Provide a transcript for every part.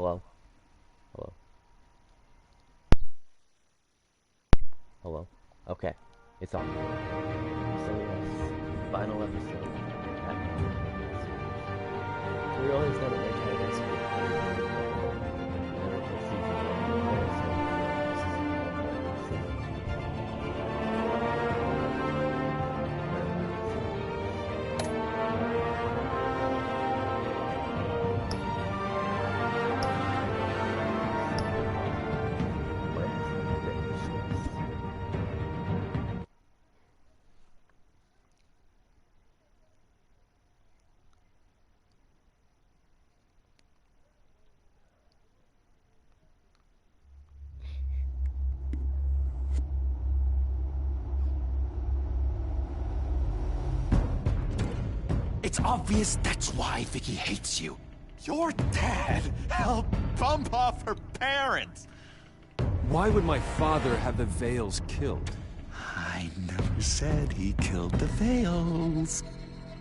Hello? Hello? Hello? Okay. It's on. So yes, final episode. We realized that it makes my best for It's obvious that's why Vicky hates you. Your dad helped bump off her parents. Why would my father have the Vales killed? I never said he killed the Vales.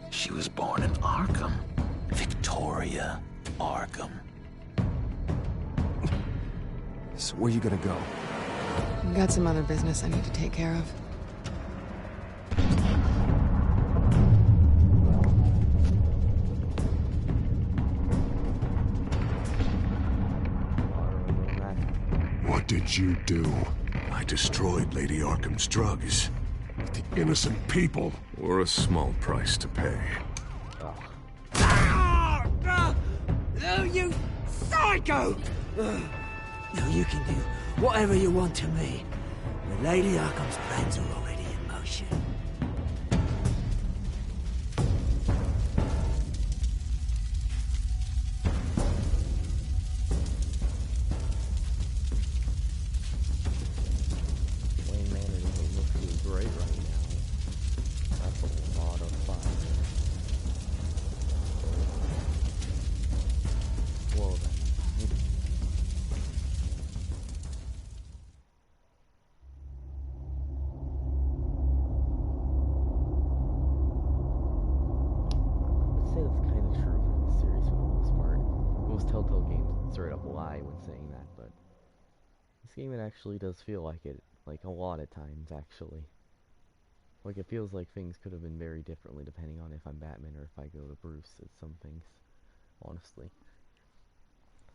She was born in Arkham. Victoria Arkham. So where you gonna go? I've got some other business I need to take care of. What did you do? I destroyed Lady Arkham's drugs. The innocent people were a small price to pay. Oh, you psycho! No, you can do whatever you want to me. The Lady Arkham's plans are already in motion. Telltale games straight up lie when saying that, but this game, it actually does feel like it, like a lot of times, actually. Like, it feels like things could have been very differently depending on if I'm Batman or if I go to Bruce at some things, honestly.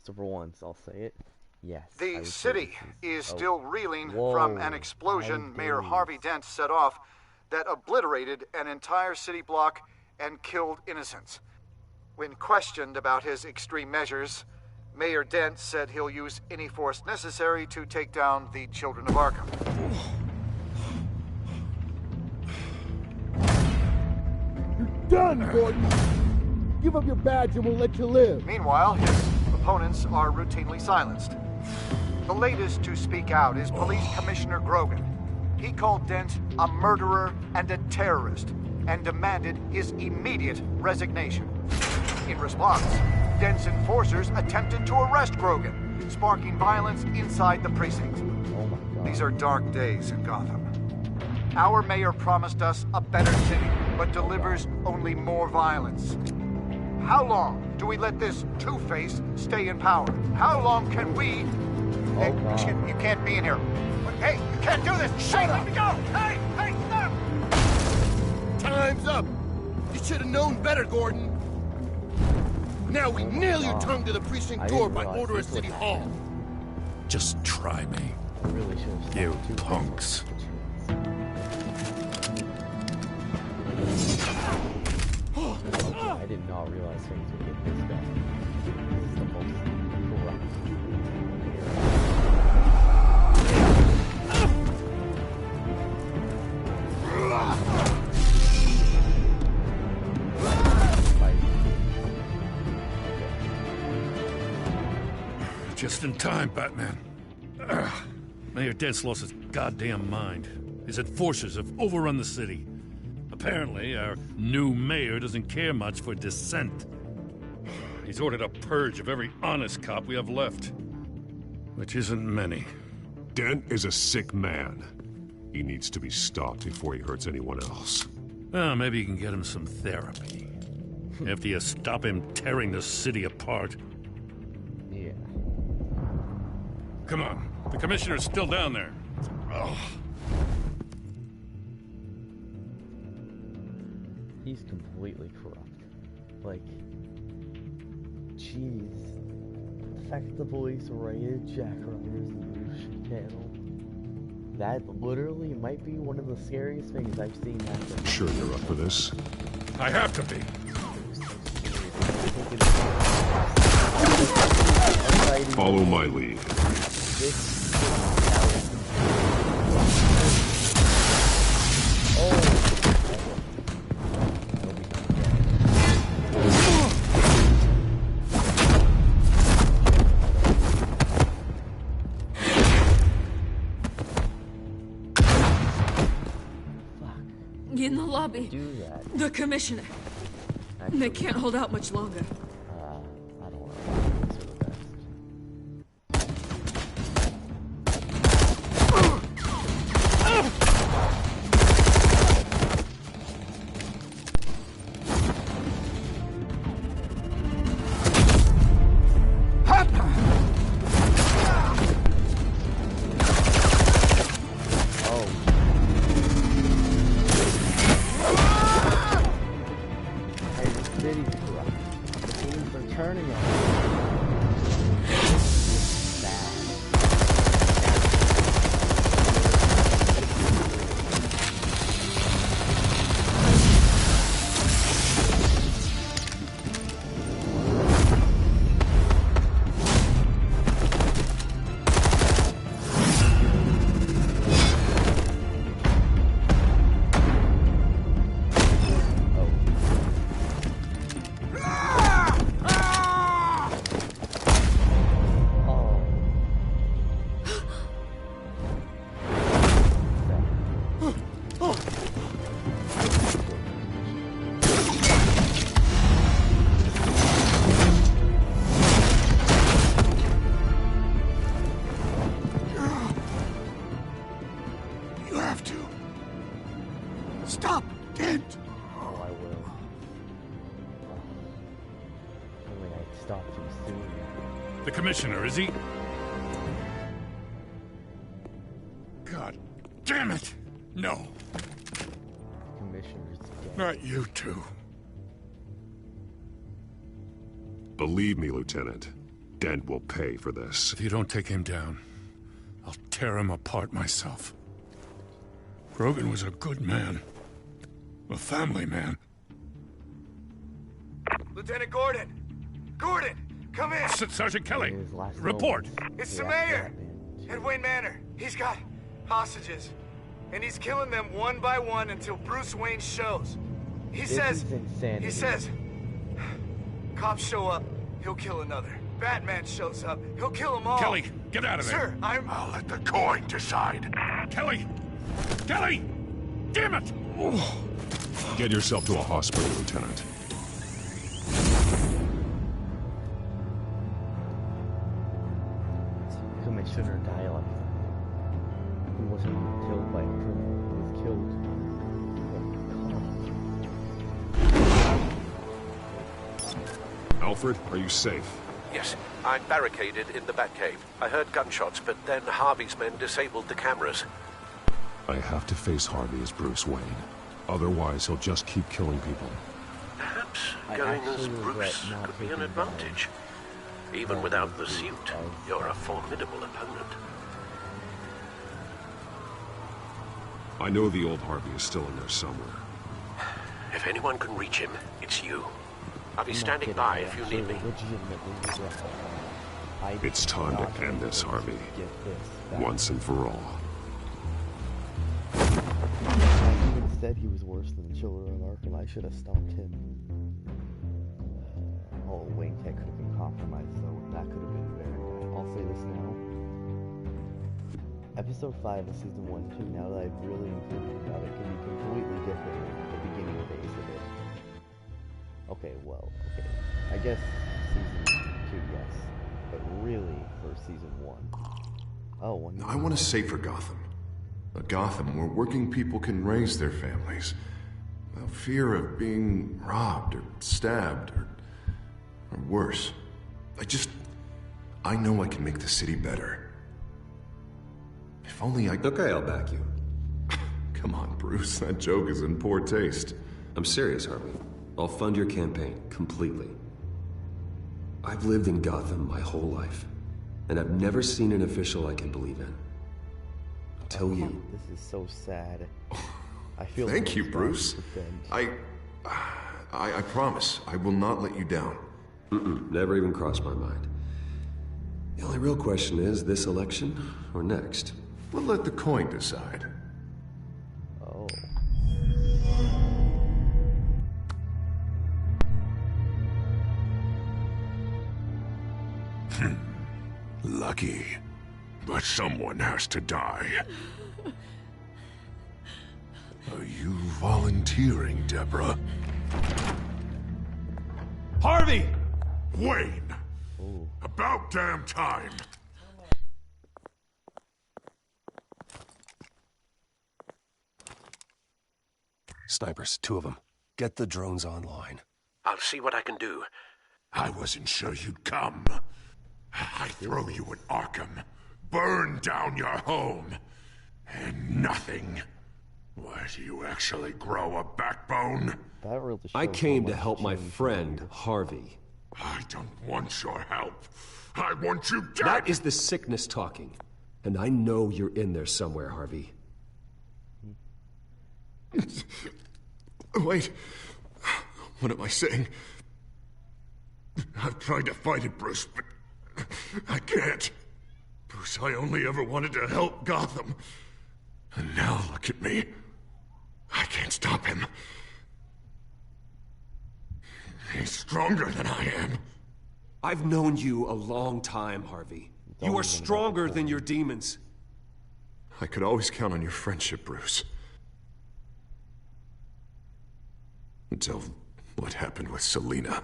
So for once, I'll say it. Yes. The city is still reeling from an explosion Mayor Harvey Dent set off that obliterated an entire city block and killed innocents. When questioned about his extreme measures, Mayor Dent said he'll use any force necessary to take down the Children of Arkham. You're done, Gordon! Give up your badge and we'll let you live. Meanwhile, his opponents are routinely silenced. The latest to speak out is Police Commissioner Grogan. He called Dent a murderer and a terrorist and demanded his immediate resignation. In response, Dent's enforcers attempted to arrest Grogan, sparking violence inside the precinct. These are dark days in Gotham. Our mayor promised us a better city, but delivers only more violence. How long do we let this Two-Face stay in power? How long can we... Hey, you can't be in here. Hey, you can't do this! Shut up! Let me go! Hey, stop! Time's up! You should have known better, Gordon. Now we nail your tongue to the precinct door by order of City Hall. Just try me. You punks. I did not realize things would get this bad. This is the most corrupt. Just in time, Batman. Mayor Dent's lost his goddamn mind. His enforcers have overrun the city. Apparently, our new mayor doesn't care much for dissent. He's ordered a purge of every honest cop we have left. Which isn't many. Dent is a sick man. He needs to be stopped before he hurts anyone else. Well, maybe you can get him some therapy. After you stop him tearing the city apart. Yeah. Come on. The commissioner's still down there. Ugh. He's completely corrupt. Like, jeez. The fact the boys raided Jack Ryder's YouTube channel. That literally might be one of the scariest things I've seen happen. Sure you're up for this? I have to be. Follow my lead. In the lobby. Do that. The commissioner. Actually, They can't hold out much longer. I don't know. These are the best. The commissioner, is he? God damn it! No. Commissioner's dead. Not you two. Believe me, Lieutenant. Dent will pay for this. If you don't take him down, I'll tear him apart myself. Grogan was a good man. A family man. Lieutenant Gordon! Gordon! Come in! Sergeant Kelly! Report! It's the mayor! At Wayne Manor. He's got hostages. And he's killing them one by one until Bruce Wayne shows. He says, cops show up, he'll kill another. Batman shows up, he'll kill them all. Kelly, get out of there! Sir, I'll let the coin decide. Kelly! Kelly! Damn it! Get yourself to a hospital, Lieutenant. Commissioner die like that. He wasn't even killed by a criminal. He was killed. Alfred, are you safe? Yes, I'm barricaded in the Batcave. I heard gunshots, but then Harvey's men disabled the cameras. I have to face Harvey as Bruce Wayne. Otherwise, he'll just keep killing people. Perhaps going as Bruce could be an advantage. Even without the suit, you're a formidable opponent. I know the old Harvey is still in there somewhere. If anyone can reach him, it's you. I'll be standing by if you need me. It's time to end this, Harvey. Once and for all. He said he was worse than the Children of Ark, and I should have stopped him. Oh, Wayne Tech could have been compromised, so that could have been very good. I'll say this now. Episode 5 of Season 1 2, now that I've really included about it, can be completely different than the beginning days of it. Okay. I guess Season 2, yes. But really, for Season 1. Oh, I want a safer Gotham. A Gotham where working people can raise their families without fear of being robbed or stabbed or worse. I know I can make the city better. If only I... Okay, I'll back you. Come on, Bruce. That joke is in poor taste. I'm serious, Harvey. I'll fund your campaign, completely. I've lived in Gotham my whole life, and I've never seen an official I can believe in. Until you. This is so sad. I feel Thank you, Bruce. I promise, I will not let you down. Never even crossed my mind. The only real question is, this election or next? We'll let the coin decide. Oh. Lucky. But someone has to die. Are you volunteering, Deborah? Harvey! Wayne! Ooh. About damn time! Snipers, 2 of them. Get the drones online. I'll see what I can do. I wasn't sure you'd come. I'd throw you in Arkham, burn down your home, and nothing. Why, do you actually grow a backbone? I came to help my friend, Harvey. I don't want your help. I want you dead! That is the sickness talking. And I know you're in there somewhere, Harvey. Wait. What am I saying? I've tried to fight it, Bruce, but I can't. Bruce, I only ever wanted to help Gotham. And now look at me. I can't stop him. He's stronger than I am. I've known you a long time, Harvey. You are stronger than your demons. I could always count on your friendship, Bruce. Until what happened with Selina.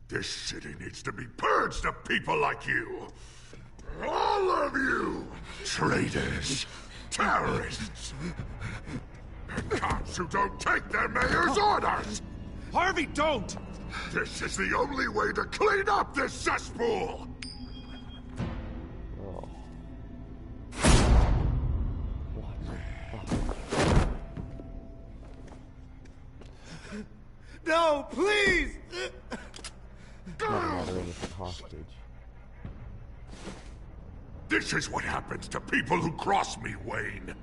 This city needs to be purged of people like you. All of you! Traitors, terrorists, and cops who don't take their mayor's orders! Harvey, don't! This is the only way to clean up this cesspool! Oh. No, please! Hostage. This is what happens to people who cross me, Wayne.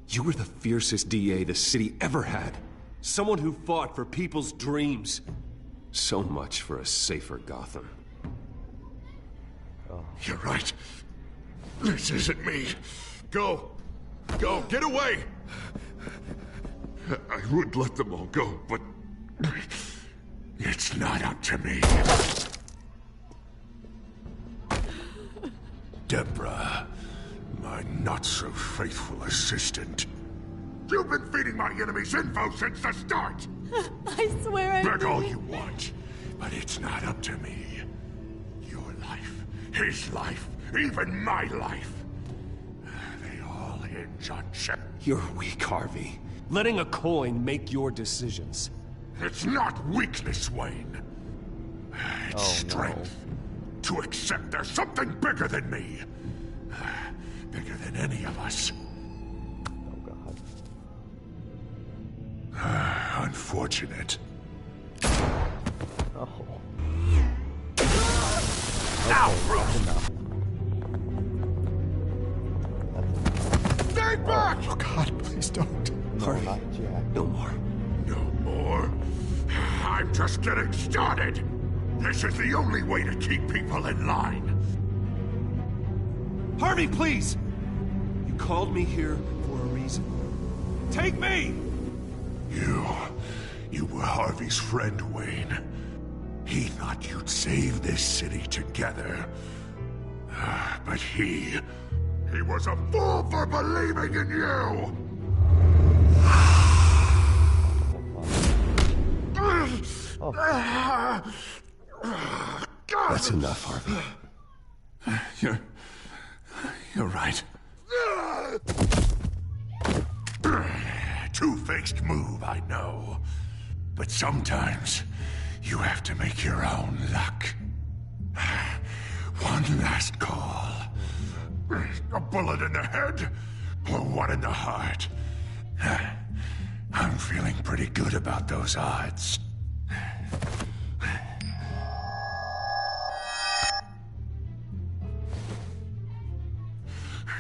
You were the fiercest DA the city ever had. Someone who fought for people's dreams. So much for a safer Gotham. Oh. You're right. This isn't me. Go. Go. Get away. I would let them all go, but it's not up to me. Deborah, my not-so-faithful assistant. You've been feeding my enemies info since the start! I swear I Beg all didn't. you want, but it's not up to me. Your life, his life, even my life. They all hinge on Shep. You're weak, Harvey. Letting a coin make your decisions. It's not weakness, Wayne. It's strength. To accept there's something bigger than me. Bigger than any of us. Oh, God. Unfortunate. Oh. Now, stay back! Oh, God, please don't. Harvey, no more. No more? I'm just getting started. This is the only way to keep people in line. Harvey, please! You called me here for a reason. Take me! You were Harvey's friend, Wayne. He thought you'd save this city together. But he was a fool for believing in you! That's enough, Harvey. You're right. Two-faced move, I know. But sometimes you have to make your own luck. One last call. A bullet in the head, or one in the heart? I'm feeling pretty good about those odds.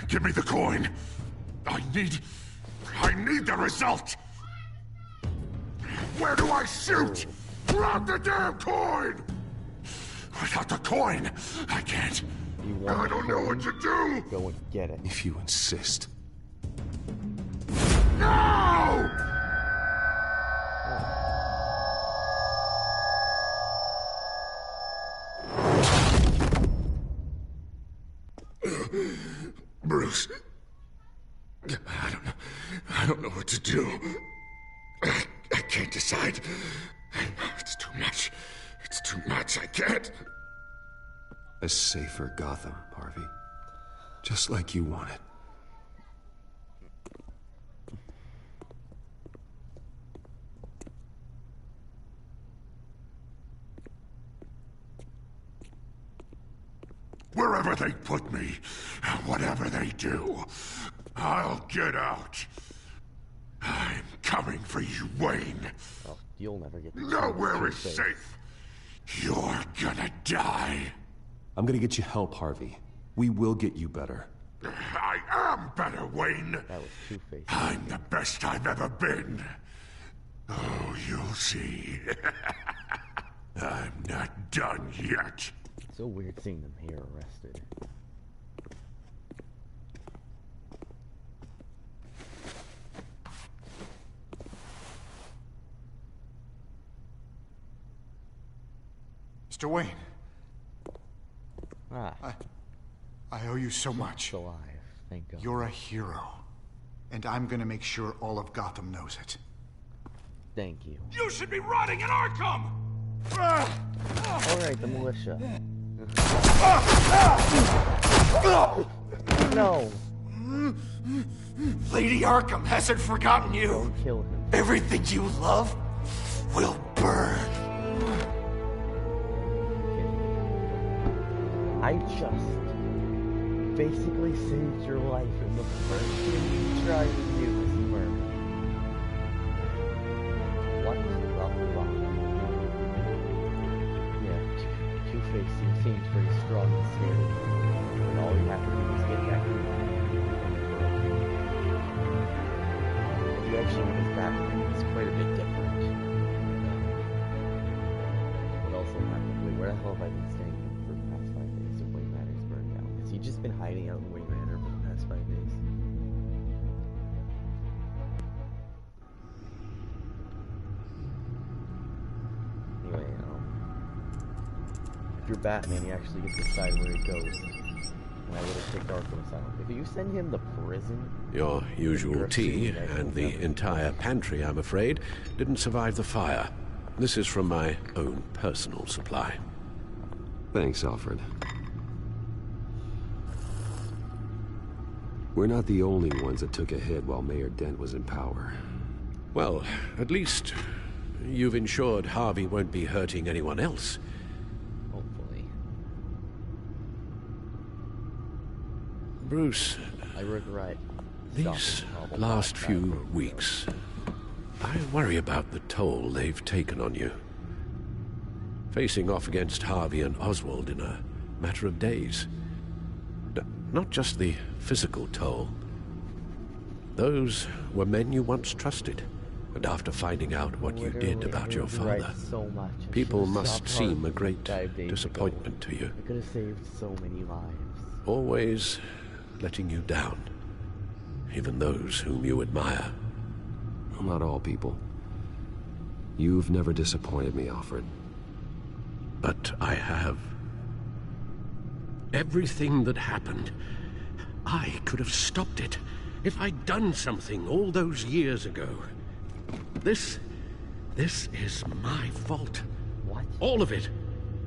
Give me the coin. I need the result. Where do I shoot? Grab the damn coin! Without the coin, I can't. I don't know what to do. Go and get it. If you insist. No! Bruce, I don't know what to do. I can't decide. It's too much. It's too much. I can't. A safer Gotham, Harvey. Just like you wanted. Wherever they put me, whatever they do, I'll get out. I'm coming for you, Wayne. Oh, you'll never get Nowhere is safe. You're gonna die. I'm gonna get you help, Harvey. We will get you better. I am better, Wayne. That was Two-Face. I'm the best I've ever been. Oh, you'll see. I'm not done yet. So weird seeing them here arrested. Mr. Wayne. Ah. I owe you so much. Alive, thank God. You're a hero. And I'm gonna make sure all of Gotham knows it. Thank you. You should be rotting in Arkham! Alright, the militia. No! Lady Arkham hasn't forgotten you. Don't kill him. Everything you love will burn. I just basically saved your life, and the first thing you try to do is murder. What the fuck? Yeah, Two-Face seems pretty strong and scary, and all you have to do is get back to you actually look at Batman, it's quite a bit different. What also happened? Wait, where the hell have I been staying for the past 5 days? If Wayne Manor's burned down, has he just been hiding out in Wayne Manor for the past 5 days? Anyway, if you're Batman, you actually get to decide where he goes. And I would have picked Arkham Asylum. If you send him to prison... Your usual tea and the entire pantry, I'm afraid, didn't survive the fire. This is from my own personal supply. Thanks, Alfred. We're not the only ones that took a hit while Mayor Dent was in power. Well, at least you've ensured Harvey won't be hurting anyone else. Hopefully. Bruce, I regret these last few weeks, I worry about the toll they've taken on you. Facing off against Harvey and Oswald in a matter of days. Not just the physical toll. Those were men you once trusted. And after finding out what you did about your father, people must seem a great disappointment to you. I could have saved so many lives. Always letting you down. Even those whom you admire. Well, not all people. You've never disappointed me, Alfred. But I have. Everything that happened, I could have stopped it if I'd done something all those years ago. This is my fault. What? All of it.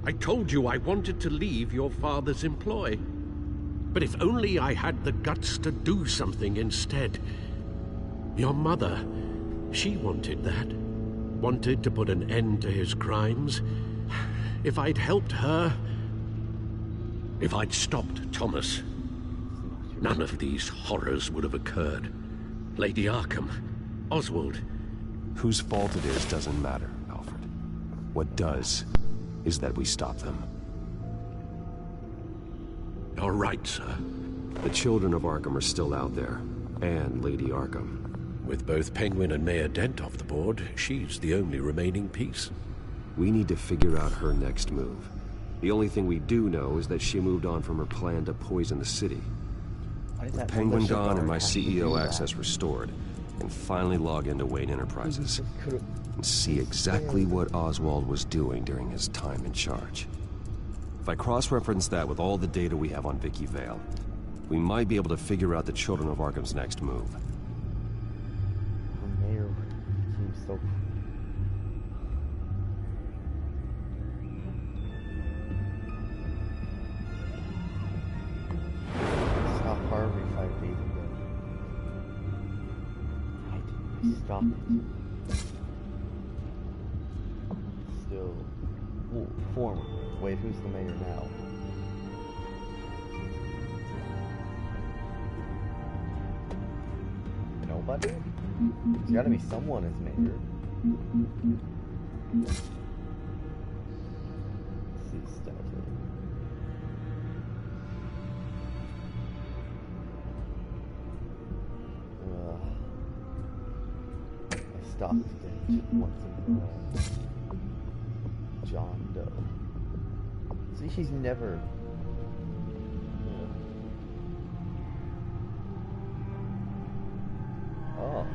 I told you I wanted to leave your father's employ. But if only I had the guts to do something instead. Your mother, she wanted that. Wanted to put an end to his crimes. If I'd helped her... If I'd stopped Thomas, none of these horrors would have occurred. Lady Arkham, Oswald. Whose fault it is doesn't matter, Alfred. What does is that we stop them. You're right, sir. The children of Arkham are still out there, and Lady Arkham. With both Penguin and Mayor Dent off the board, she's the only remaining piece. We need to figure out her next move. The only thing we do know is that she moved on from her plan to poison the city. With Penguin gone and my CEO access restored, I can finally log into Wayne Enterprises and see exactly what Oswald was doing during his time in charge. If I cross-reference that with all the data we have on Vicky Vale, we might be able to figure out the Children of Arkham's next move. The mayor seems so... Stop Harvey 5 days ago. Why didn't we stop it? Still... Well, former. Wait, who's the mayor now? Nobody? There's gotta be someone as mayor. Let's see, Telltale. I stopped it once in a while. John Doe. See, she's never... Oh,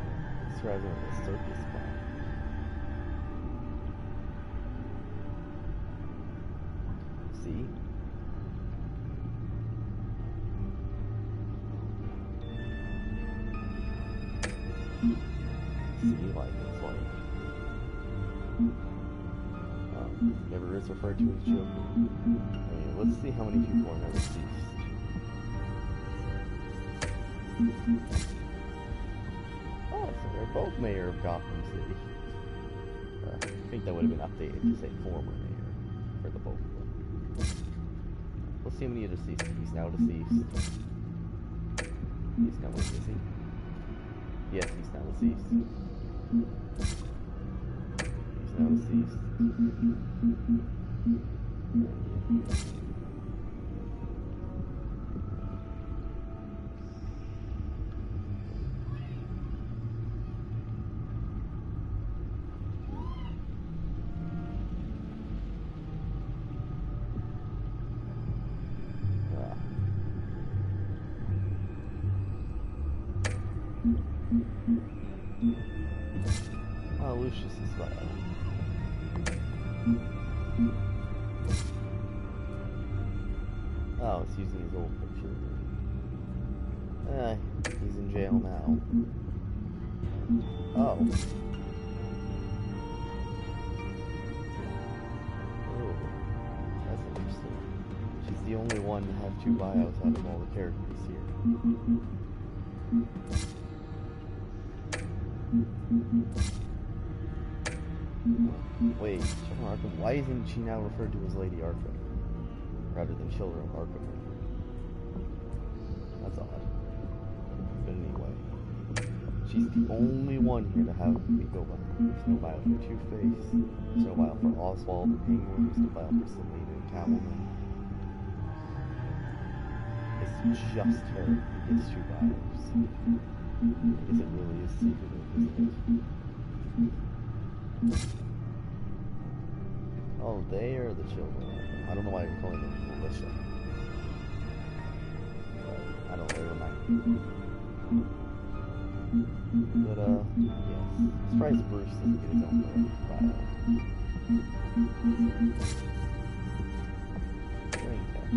it's rather than a circus spot. See? See, like, it's like... never is referred to as Joker. Hey, let's see how many people are never deceased. Oh, so they're both mayor of Gotham City. I think that would have been updated to say former mayor for the both of them. Let's see how many are deceased. He's now deceased. He's now deceased. Yes, he's now deceased. He's now deceased. Oh, Lucius is right. Oh, it's using his old picture. He's in jail now. Oh. Oh, that's interesting. She's the only one to have 2 bios out of all the characters here. Wait, Children of Arkham, why isn't she now referred to as Lady Arkham rather than Children of Arkham? That's odd. But anyway, she's the only one here to have me go by. There's no bio for Two-Face, there's no bio for Oswald the Penguin, there's no bio for Selena and Catwoman. It's just her who gets 2 bios. Because it really is secretive, isn't it? Oh, they are the children. I don't know why you're calling them Melissa. But I don't really remember. But, yes. Surprised Bruce doesn't get his own bio. Playing that.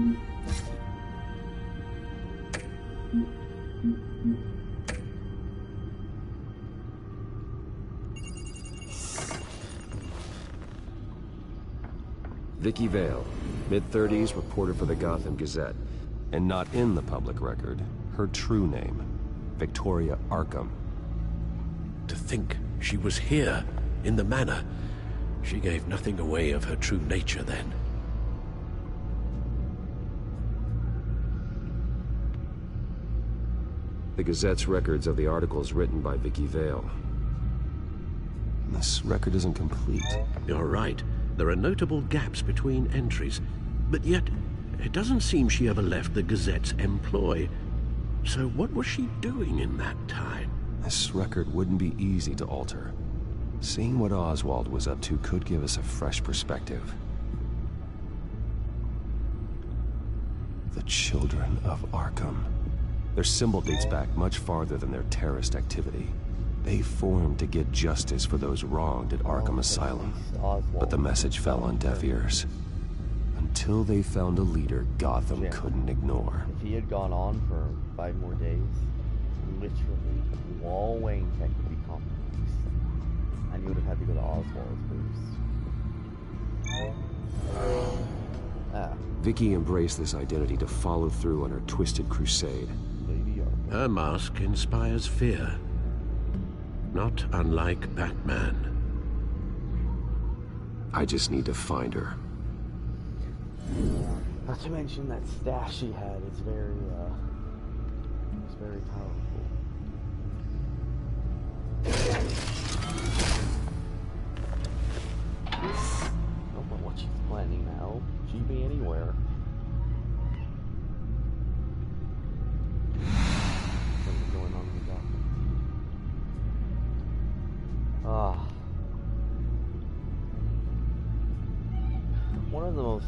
Vicky Vale, mid-30s, reporter for the Gotham Gazette. And not in the public record, her true name, Victoria Arkham. To think she was here, in the manor. She gave nothing away of her true nature then. The Gazette's records of the articles written by Vicky Vale. This record isn't complete. You're right. There are notable gaps between entries. But yet, it doesn't seem she ever left the Gazette's employ. So what was she doing in that time? This record wouldn't be easy to alter. Seeing what Oswald was up to could give us a fresh perspective. The Children of Arkham. Their symbol dates back much farther than their terrorist activity. They formed to get justice for those wronged at Arkham Asylum. But the message fell on deaf ears. Until they found a leader Gotham couldn't ignore. If he had gone on for 5 more days, literally, all Wayne Tech would be compromised. And you would have had to go to Oswald's first. Vicky embraced this identity to follow through on her twisted crusade. Her mask inspires fear. Not unlike Batman. I just need to find her. Not to mention that stash she had is very powerful. I don't know what she's planning now. She'd be anywhere. Something going on with that. One of the most,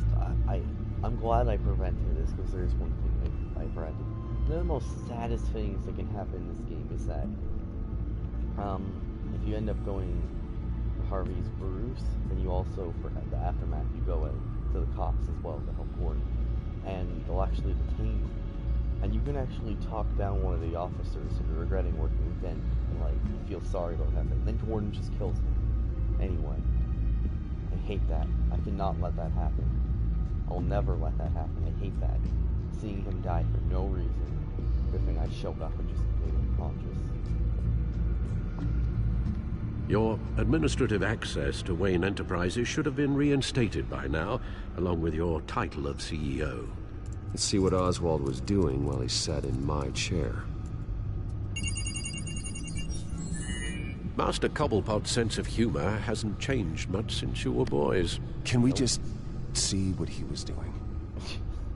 I'm glad I prevented this, because there's one thing I prevented. One of the most saddest things that can happen in this game is that, if you end up going to Harvey's Bruce, then you also, for the aftermath, you go to the cops as well to help Gordon, and they'll actually detain you. And you can actually talk down one of the officers if you're regretting working with Dent, and like, you feel sorry about that, and then Gordon just kills him. Anyway. I hate that. I cannot let that happen. I'll never let that happen. I hate that. Seeing him die for no reason. Good thing I showed up and just made him conscious. Your administrative access to Wayne Enterprises should have been reinstated by now, along with your title of CEO. Let's see what Oswald was doing while he sat in my chair. Master Cobblepot's sense of humor hasn't changed much since you were boys. Can we just see what he was doing?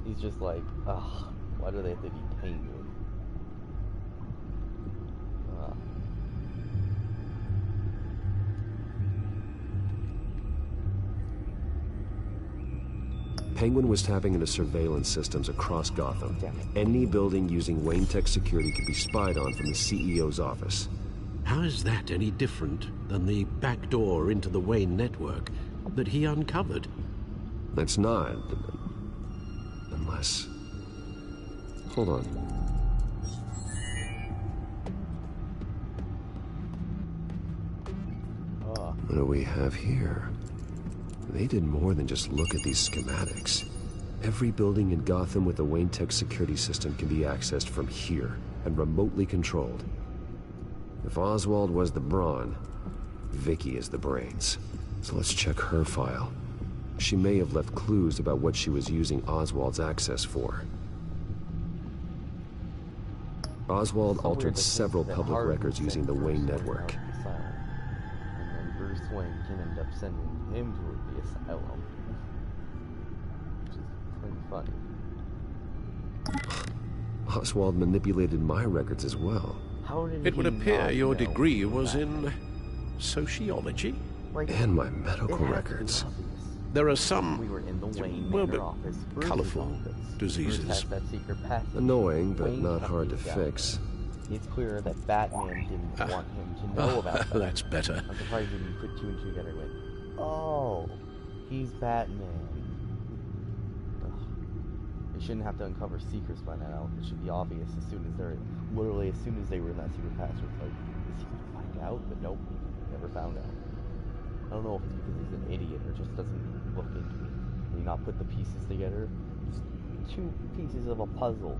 He's just like, ugh, why do they have to detain me? Penguin was tapping into surveillance systems across Gotham. Any building using Wayne Tech security could be spied on from the CEO's office. How is that any different than the back door into the Wayne network that he uncovered? That's not. Unless... Hold on. What do we have here? They did more than just look at these schematics. Every building in Gotham with a Wayne Tech security system can be accessed from here and remotely controlled. If Oswald was the brawn, Vicky is the brains. So let's check her file. She may have left clues about what she was using Oswald's access for. Oswald altered several public records using the Wayne network. And then Bruce Wayne can end up sending him to the asylum. Which is pretty funny. Oswald manipulated my records as well. It would appear your degree was in sociology. And my medical records. There are some, well, but office, colorful diseases. Annoying, but not hard to fix. It's clear that Batman didn't want him to know about that. That's better. I'm surprised you didn't put 2 and 2 together with, oh, he's Batman. Ugh. They shouldn't have to uncover secrets by now. It should be obvious as soon as they're, literally as soon as they were in that secret password. Like, is he gonna find out? But nope, never found out. I don't know if it's because he's an idiot or just doesn't look into it. Did he not put the pieces together? Just 2 pieces of a puzzle.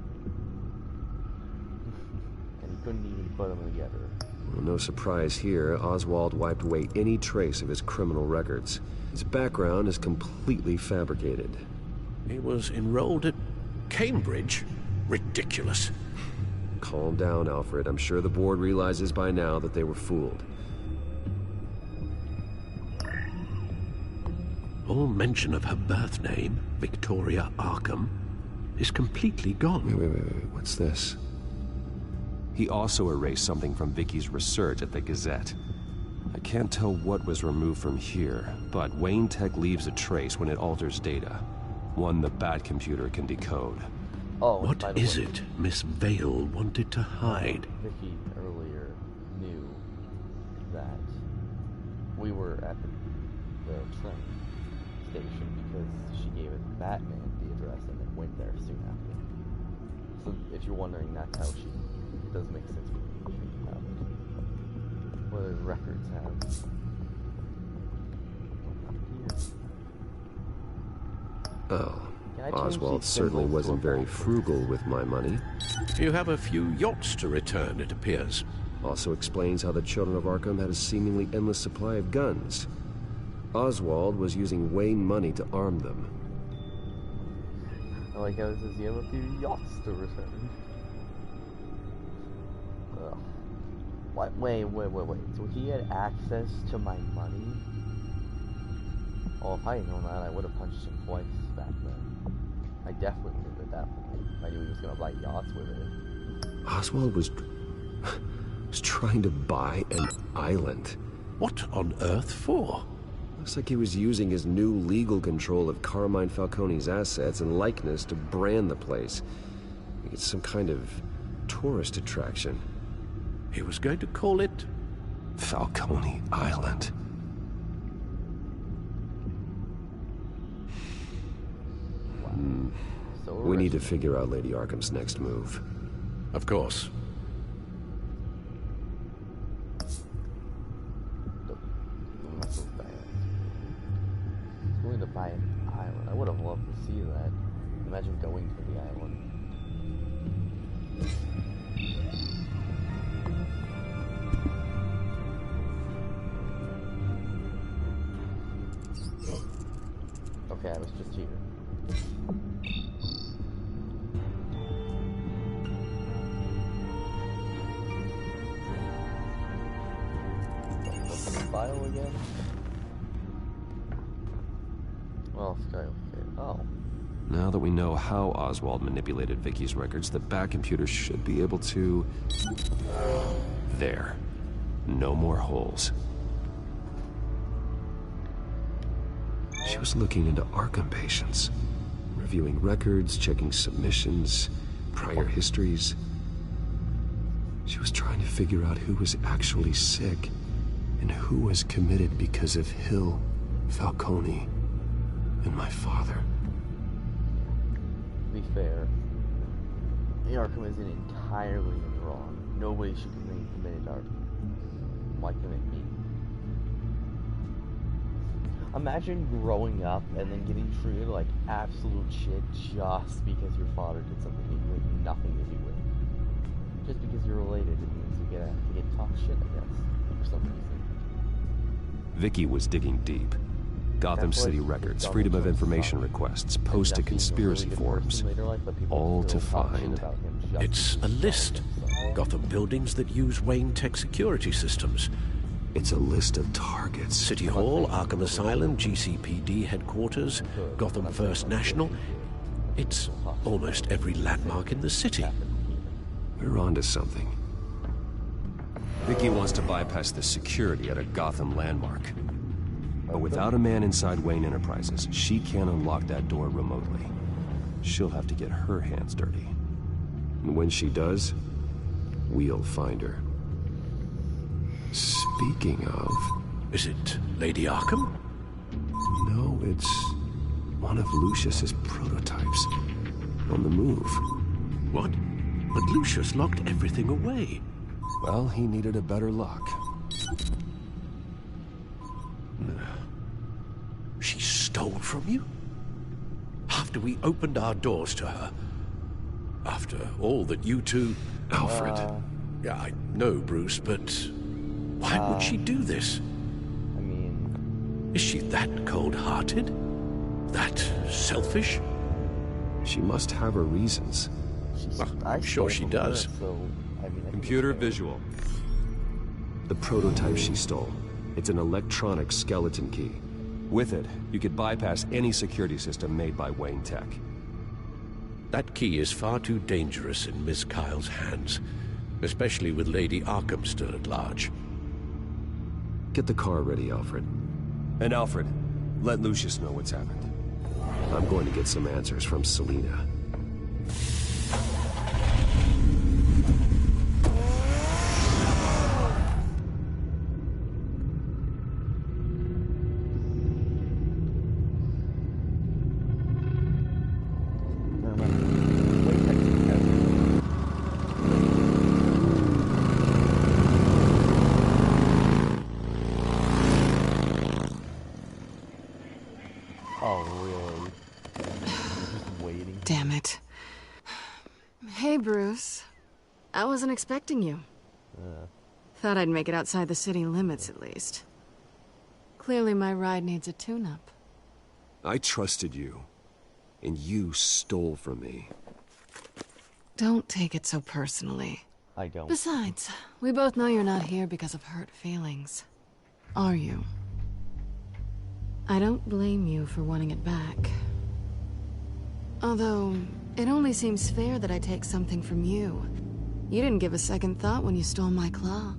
And he couldn't even put them together. Well, no surprise here, Oswald wiped away any trace of his criminal records. His background is completely fabricated. He was enrolled at Cambridge? Ridiculous. Calm down, Alfred. I'm sure the board realizes by now that they were fooled. All mention of her birth name, Victoria Arkham, is completely gone. Wait. What's this? He also erased something from Vicky's research at the Gazette. I can't tell what was removed from here, but Wayne Tech leaves a trace when it alters data. One the Bat computer can decode. Oh, what is it Miss Vale wanted to hide? Vicky earlier knew that we were at the train station because she gave it Batman the address and then went there soon after. So if you're wondering, that's how it does make sense when you think about it. What do the records have? Oh, Oswald certainly wasn't very frugal with my money. You have a few yachts to return, it appears. Also explains how the Children of Arkham had a seemingly endless supply of guns. Oswald was using Wayne money to arm them. I like how it says you have a few yachts to return. Ugh. What? Wait. So he had access to my money? Oh, if I had known that, I would have punched him twice back then. I definitely knew at that point. I knew he was gonna buy yachts with it. Oswald was trying to buy an island. What on earth for? Looks like he was using his new legal control of Carmine Falcone's assets and likeness to brand the place. Like it's some kind of tourist attraction. He was going to call it Falcone Island. So we need to figure out Lady Arkham's next move. Of course. Going to buy an island. I would have loved to see that. Imagine going to the island. Okay, I was just here. Open the file again. Well, okay. Oh. Now that we know how Oswald manipulated Vicky's records, the Bat computer should be able to... There. No more holes. She was looking into Arkham patients, reviewing records, checking submissions, prior histories. She was trying to figure out who was actually sick and who was committed because of Hill, Falcone, and my father. To be fair, the Arkham isn't entirely wrong. Nobody should be committed to Arkham. Why commit me? Imagine growing up and then getting treated like absolute shit just because your father did something that you had nothing to do with. Just because you're related, it means you get talked shit, I guess, for some reason. Vicky was digging deep. Gotham City records, Freedom of Information requests, posted conspiracy forums, all to find... It's a list. Gotham buildings that use Wayne Tech security systems. It's a list of targets. City Hall, Arkham Asylum, GCPD headquarters, Gotham First National. It's almost every landmark in the city. We're onto something. Vicky wants to bypass the security at a Gotham landmark. But without a man inside Wayne Enterprises, she can't unlock that door remotely. She'll have to get her hands dirty. And when she does, we'll find her. Speaking of... Is it Lady Arkham? No, it's one of Lucius's prototypes. On the move. What? But Lucius locked everything away. Well, he needed a better lock. She stole from you? After we opened our doors to her? After all that you two... Alfred. Yeah, I know, Bruce, but... Why would she do this? I mean... Is she that cold-hearted? That selfish? She must have her reasons. I'm sure she does. Computer visual. The prototype she stole. It's an electronic skeleton key. With it, you could bypass any security system made by Wayne Tech. That key is far too dangerous in Miss Kyle's hands, especially with Lady Arkham still at large. Get the car ready, Alfred. And Alfred, let Lucius know what's happened. I'm going to get some answers from Selina. Damn it. Hey, Bruce. I wasn't expecting you. Thought I'd make it outside the city limits, at least. Clearly my ride needs a tune-up. I trusted you, and you stole from me. Don't take it so personally. I don't. Besides, we both know you're not here because of hurt feelings. Are you? I don't blame you for wanting it back. Although, it only seems fair that I take something from you. You didn't give a second thought when you stole my claw.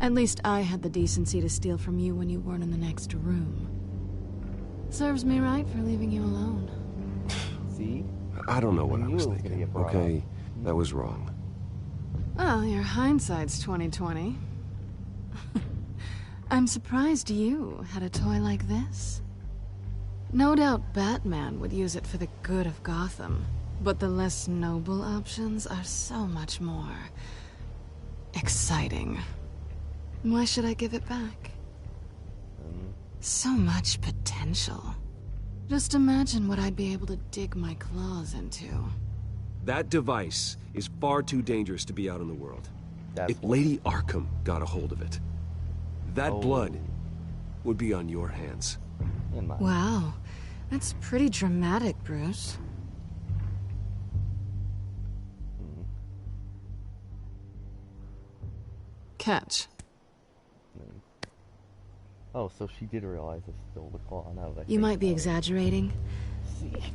At least I had the decency to steal from you when you weren't in the next room. Serves me right for leaving you alone. See? I don't know what I was thinking, okay? That was wrong. Well, your hindsight's 20/20. I'm surprised you had a toy like this. No doubt Batman would use it for the good of Gotham, but the less noble options are so much more exciting. Why should I give it back? So much potential. Just imagine what I'd be able to dig my claws into. That device is far too dangerous to be out in the world. That's if Lady Arkham got a hold of it, that blood would be on your hands. Wow, that's pretty dramatic, Bruce. Catch. Oh, so she did realize I stole the claw. Now that You might be exaggerating,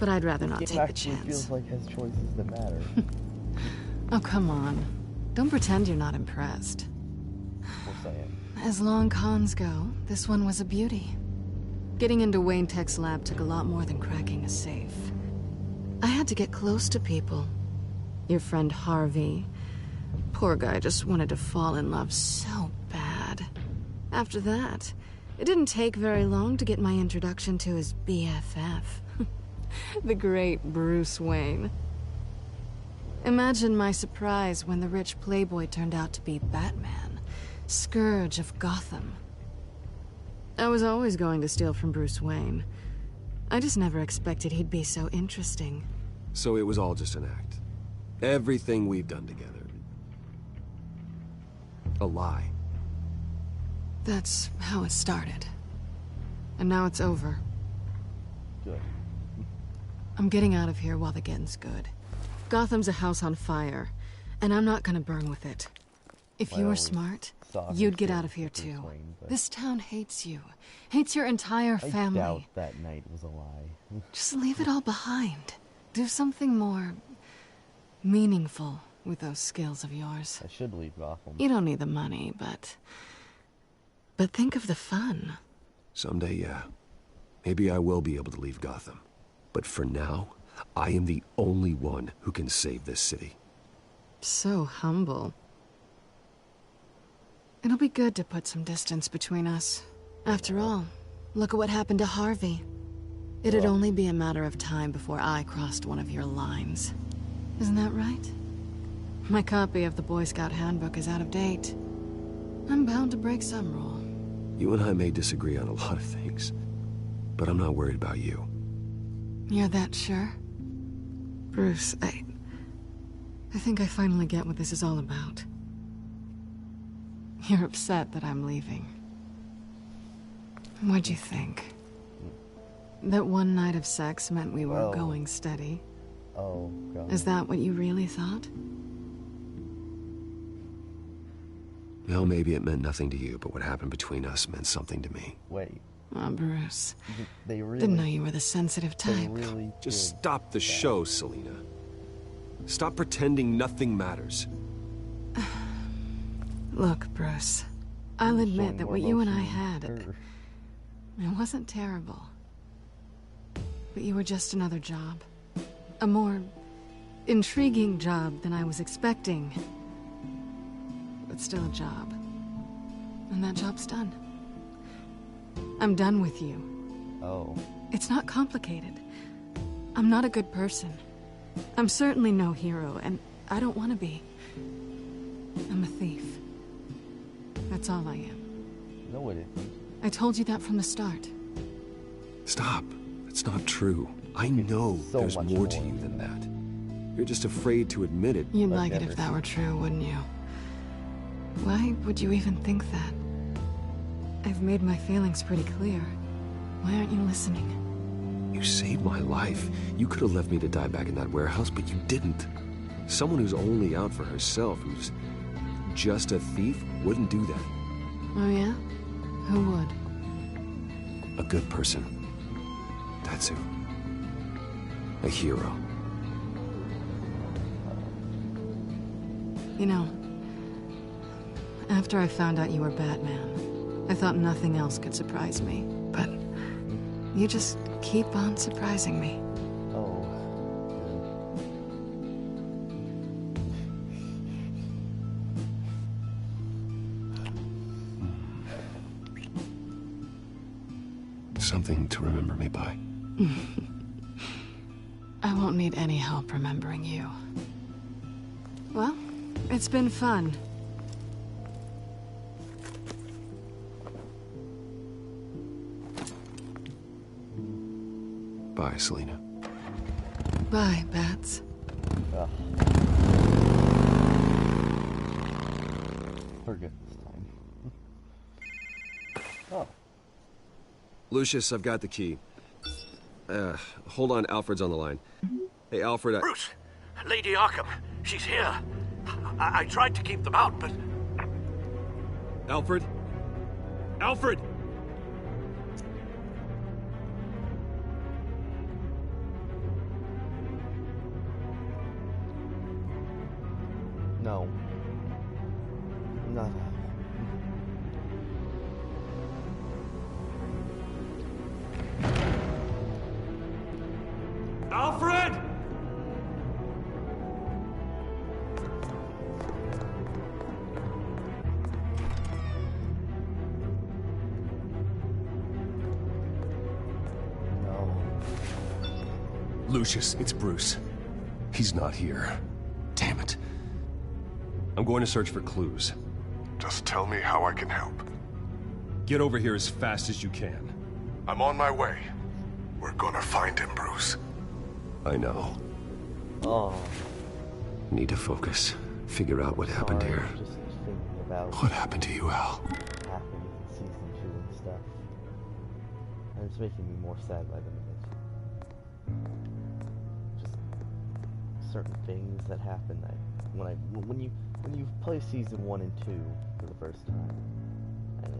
but I'd rather not take the chance. Feels like has choices that matter. Oh, come on. Don't pretend you're not impressed. We'll say it. As long cons go, this one was a beauty. Getting into Wayne Tech's lab took a lot more than cracking a safe. I had to get close to people. Your friend Harvey. Poor guy just wanted to fall in love so bad. After that, it didn't take very long to get my introduction to his BFF. The great Bruce Wayne. Imagine my surprise when the rich playboy turned out to be Batman, Scourge of Gotham. I was always going to steal from Bruce Wayne. I just never expected he'd be so interesting. So it was all just an act. Everything we've done together. A lie. That's how it started. And now it's over. Good. I'm getting out of here while the getting's good. Gotham's a house on fire, and I'm not gonna burn with it. If you were smart, you'd get out of here too. This town hates you. Hates your entire family. I doubt that night was a lie. Just leave it all behind. Do something more meaningful with those skills of yours. I should leave Gotham. You don't need the money, but think of the fun. Someday, yeah. Maybe I will be able to leave Gotham. But for now, I am the only one who can save this city. So humble. It'll be good to put some distance between us. After all, look at what happened to Harvey. It'd only be a matter of time before I crossed one of your lines. Isn't that right? My copy of the Boy Scout Handbook is out of date. I'm bound to break some rule. You and I may disagree on a lot of things, but I'm not worried about you. You're that sure? Bruce, I think I finally get what this is all about. You're upset that I'm leaving. What'd you think? That one night of sex meant we were going steady? Oh, God. Is that what you really thought? Well, maybe it meant nothing to you, but what happened between us meant something to me. Wait. Oh, Bruce. They really... Didn't know you were the sensitive type. Really just stop the show, Selina. Stop pretending nothing matters. Look, Bruce. I'll admit that what you and I had... It wasn't terrible. But you were just another job. A more intriguing job than I was expecting. But still a job. And that job's done. I'm done with you. Oh. It's not complicated. I'm not a good person. I'm certainly no hero, and I don't want to be. I'm a thief. That's all I am. No, it isn't. I told you that from the start. Stop. It's not true. I know so there's more to you than that. You're just afraid to admit it. You'd like it if that were true, wouldn't you? Why would you even think that? I've made my feelings pretty clear. Why aren't you listening? You saved my life. You could have left me to die back in that warehouse, but you didn't. Someone who's only out for herself, who's just a thief, wouldn't do that. Oh yeah? Who would? A good person. That's who. A hero. You know, after I found out you were Batman, I thought nothing else could surprise me. But you just keep on surprising me. Oh. Something to remember me by. I won't need any help remembering you. Well, it's been fun. Bye, Selina. Bye, Bats. We're good this time. Oh. Lucius, I've got the key. Hold on, Alfred's on the line. Hey, Alfred, Bruce! Lady Arkham, she's here. I tried to keep them out, but... Alfred? Alfred! No. Not Alfred! No. Lucius, it's Bruce. He's not here. Damn it. I'm going to search for clues. Just tell me how I can help. Get over here as fast as you can. I'm on my way. We're gonna find him, Bruce. I know. Oh. Need to focus. Figure out what happened here. Just thinking about What happened to you, Al? what happened in season 2 and stuff. And it's making me more sad by the minute. Just certain things that happen. When you play season 1 and 2 for the first time,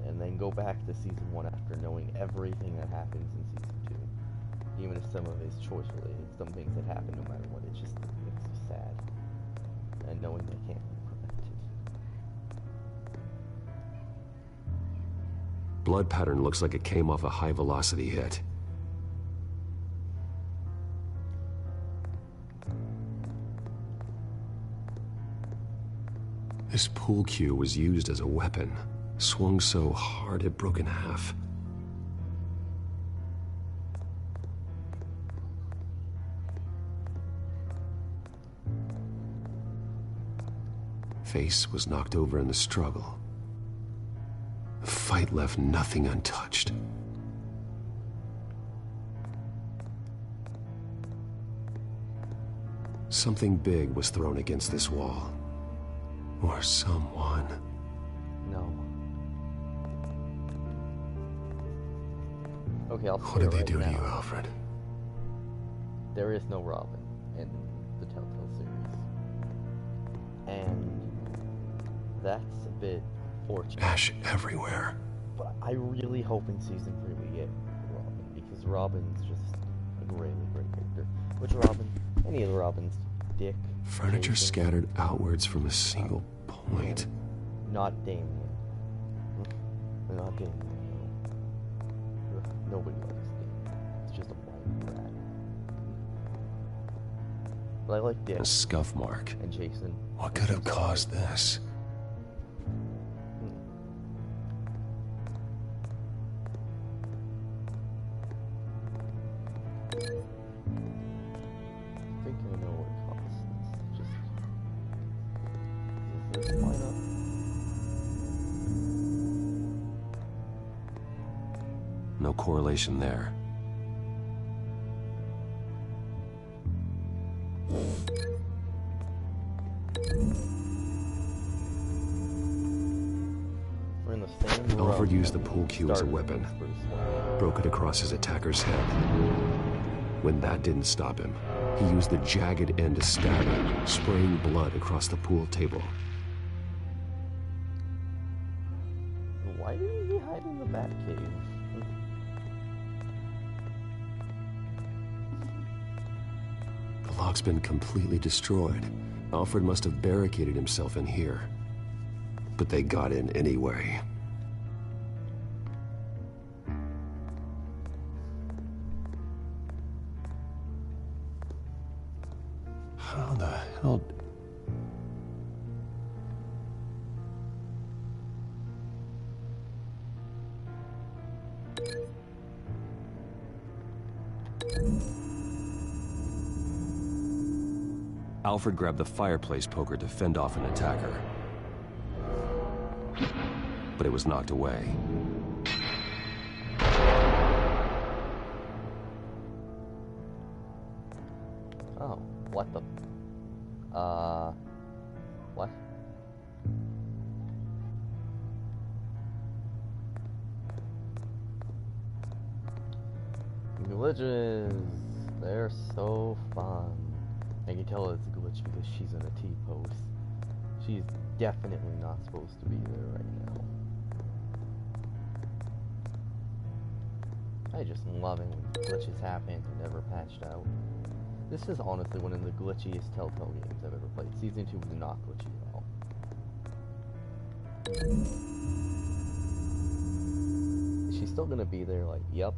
and then go back to season 1 after knowing everything that happens in season 2, even if some of it's choice related, some things that happen no matter what, it just makes you sad. And knowing they can't be prevented. Blood pattern looks like it came off a high-velocity hit. This pool cue was used as a weapon. Swung so hard it broke in half. Face was knocked over in the struggle. The fight left nothing untouched. Something big was thrown against this wall. Or someone. No. Okay, I'll What did they right do now. to you, Alfred? There is no Robin. in the Telltale series. And that's a bit fortunate. Ash everywhere. But I really hope in season 3 we get Robin, because Robin's just a really great character. Which Robin? Any of the Robins. Dick. Furniture Jason. scattered outwards from a single point. Not Damien. Not Damien, no. Nobody likes Damien. It's just a white rat. But I like Dick. A scuff mark. And Jason. What could have caused this? I think I know what caused this. Just... Does this line up? No correlation there. We're in the same room. Alfred used the pool cue as a weapon, broke it across his attacker's head. When that didn't stop him, he used the jagged end to stab him, spraying blood across the pool table. Why didn't he hide in the Batcave? The lock's been completely destroyed. Alfred must have barricaded himself in here. But they got in anyway. How the hell... Alfred grabbed the fireplace poker to fend off an attacker. But it was knocked away. Oh, what the... What? Glitches! They're so fun. I can tell it's a glitch because she's in a T-pose. She's definitely not supposed to be there right now. I just love it when glitches happen and never patched out. This is honestly one of the glitchiest Telltale games I've ever played. Season 2 was not glitchy at all. Is she still gonna be there? Like, yep.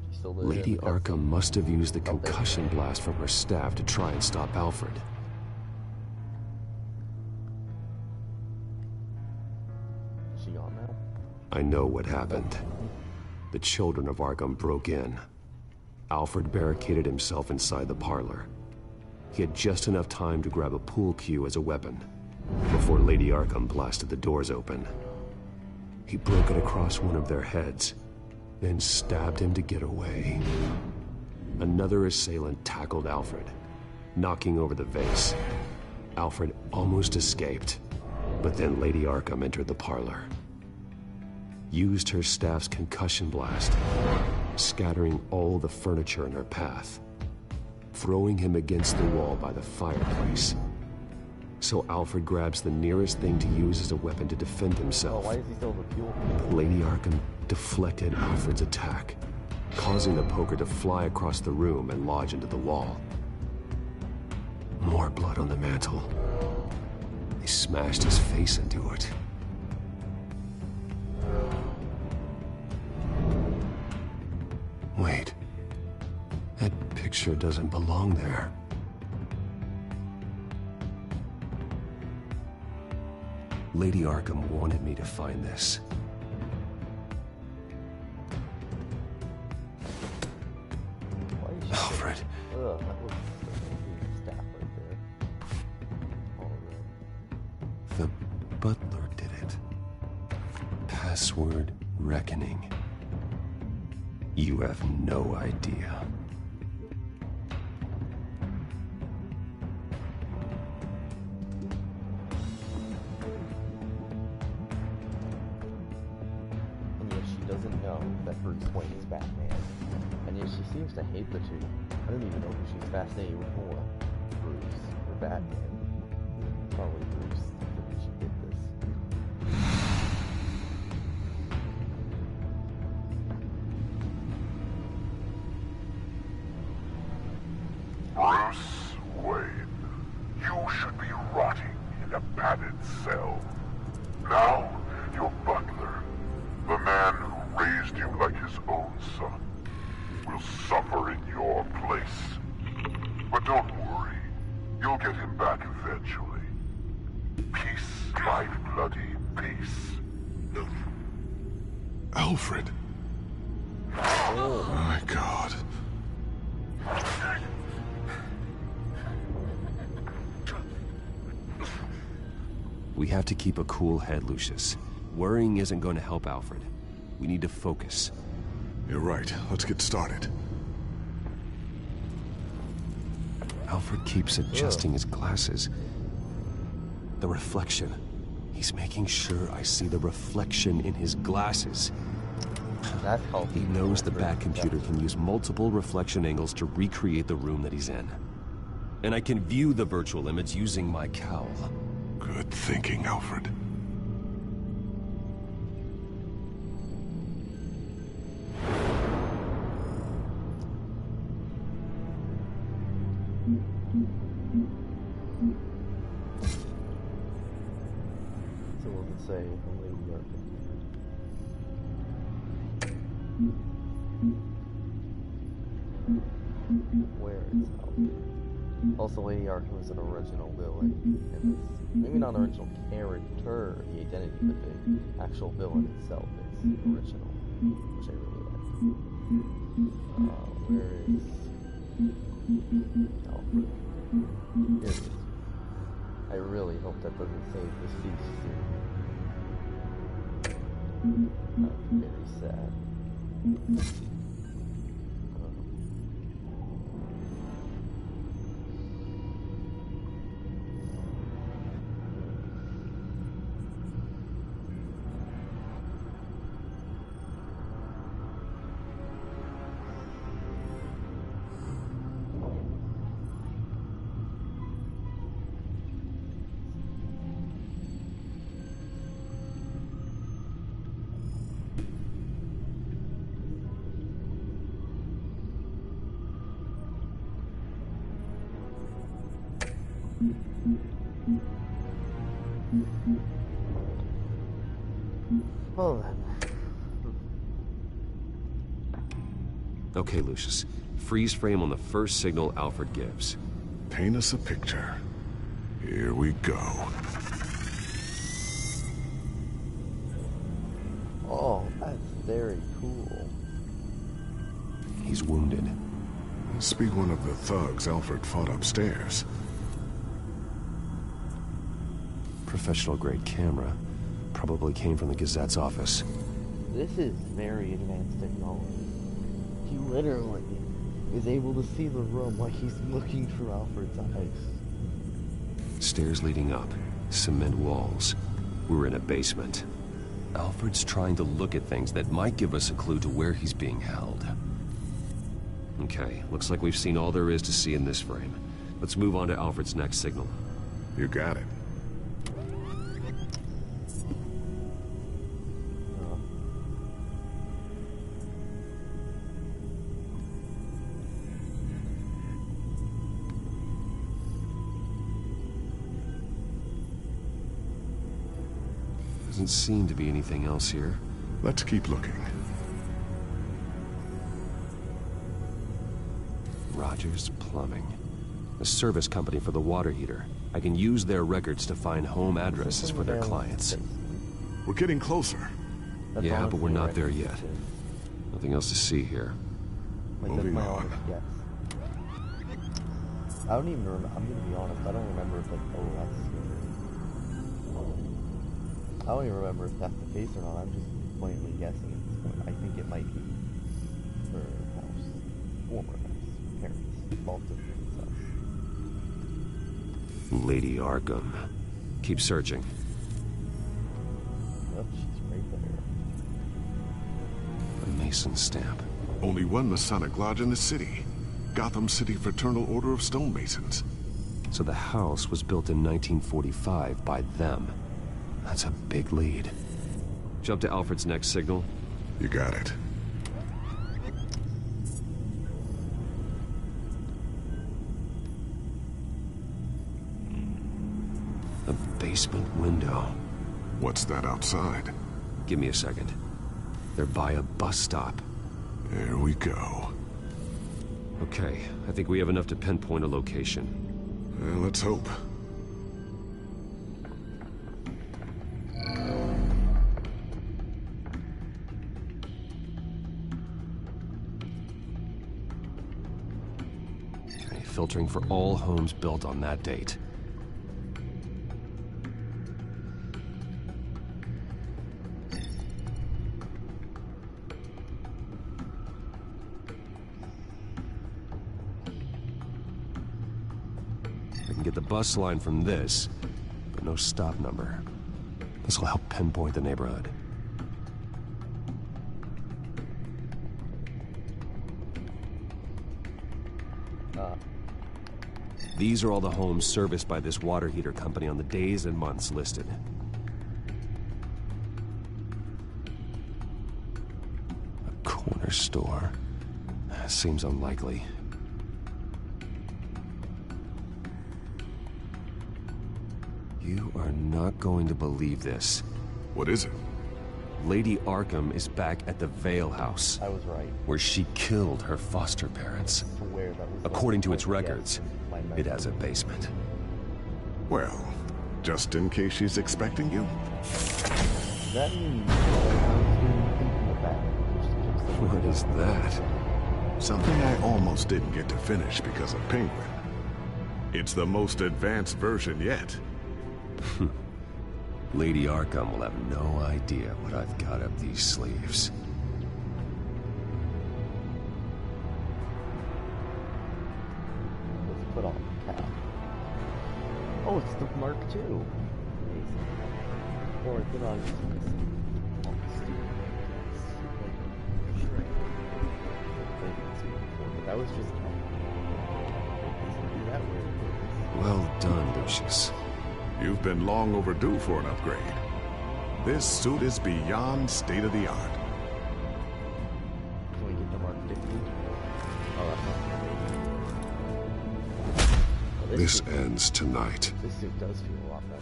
She's still there. Lady Arkham must have used the concussion blast from her staff to try and stop Alfred. Is she gone now? I know what happened. The children of Arkham broke in. Alfred barricaded himself inside the parlor. He had just enough time to grab a pool cue as a weapon before Lady Arkham blasted the doors open. He broke it across one of their heads, then stabbed him to get away. Another assailant tackled Alfred, knocking over the vase. Alfred almost escaped, but then Lady Arkham entered the parlor. Used her staff's concussion blast, scattering all the furniture in her path, throwing him against the wall by the fireplace. So Alfred grabs the nearest thing to use as a weapon to defend himself. Oh, why is he still the fuel? Lady Arkham deflected Alfred's attack, causing the poker to fly across the room and lodge into the wall. More blood on the mantle. They smashed his face into it. Wait. That picture doesn't belong there. Lady Arkham wanted me to find this. Alfred. Ugh, that was the staff right there. All of them. The butler did it. Password reckoning. You have no idea. And yet she doesn't know that Bruce Wayne is Batman. And yet she seems to hate the two. I don't even know who she's fascinated with more. Batman. Probably Bruce. I think we should get this. Bruce Wayne, you should be rotting in a padded cell. Now, your butler, the man who raised you like his own son, will suffer in your place. But don't worry, you'll get him back eventually. Peace, my bloody peace. Alfred. Oh my God. We have to keep a cool head, Lucius. Worrying isn't going to help Alfred. We need to focus. You're right. Let's get started. Alfred keeps adjusting his glasses. The reflection. He's making sure I see the reflection in his glasses. That's called. He knows the Bat computer can use multiple reflection angles to recreate the room that he's in. And I can view the virtual image using my cowl. Good thinking, Alfred. So we'll just say Lady Arkham. Where is Alfred? Also, Lady Arkham is an original villain in this. Maybe not an original character, the identity, but the actual villain itself is original, which I really like. Where is Alfred? Here it is. I really hope that doesn't say deceased soon. That's very sad. Well then. Okay, Lucius. Freeze frame on the first signal Alfred gives. Paint us a picture. Here we go. Oh, that's very cool. He's wounded. Must be one of the thugs Alfred fought upstairs. Professional-grade camera. Probably came from the Gazette's office. This is very advanced technology. He literally is able to see the room like he's looking through Alfred's eyes. Stairs leading up. Cement walls. We're in a basement. Alfred's trying to look at things that might give us a clue to where he's being held. Okay, looks like we've seen all there is to see in this frame. Let's move on to Alfred's next signal. You got it. Doesn't seem to be anything else here. Let's keep looking. Rogers Plumbing. A service company for the water heater. I can use their records to find home addresses for their clients. We're getting closer. Yeah, but we're not there yet. Nothing else to see here. Moving on. Yes. I don't even remember. I'm gonna be honest. I don't remember if like I don't even remember if that's the case or not. I'm just plainly guessing at this point. I think it might be her house, former house, parents, both of them. Lady Arkham. Keep searching. Yep, she's right there. A Mason stamp. Only one Masonic lodge in the city. Gotham City Fraternal Order of Stonemasons. So the house was built in 1945 by them. That's a big lead. Jump to Alfred's next signal. You got it. A basement window. What's that outside? Give me a second. They're by a bus stop. There we go. Okay, I think we have enough to pinpoint a location. Well, let's hope. Okay, filtering for all homes built on that date. I can get the bus line from this, but no stop number. This will help pinpoint the neighborhood. These are all the homes serviced by this water heater company on the days and months listed. A corner store. Seems unlikely. You are not going to believe this. What is it? Lady Arkham is back at the Vale House. I was right. Where she killed her foster parents. According to its records, it has a basement. Well, just in case she's expecting you? That means what is that? Something I almost didn't get to finish because of Penguin. It's the most advanced version yet. Lady Arkham will have no idea what I've got up these sleeves. Let's put on the cap. Oh, it's the Mark II. Amazing. Or put on that was just that weird. Well done, Lucius. You've been long overdue for an upgrade. This suit is beyond state-of-the-art. Can we get the Mark 50? Oh, that's not well, this ends tonight. This suit does feel a lot better.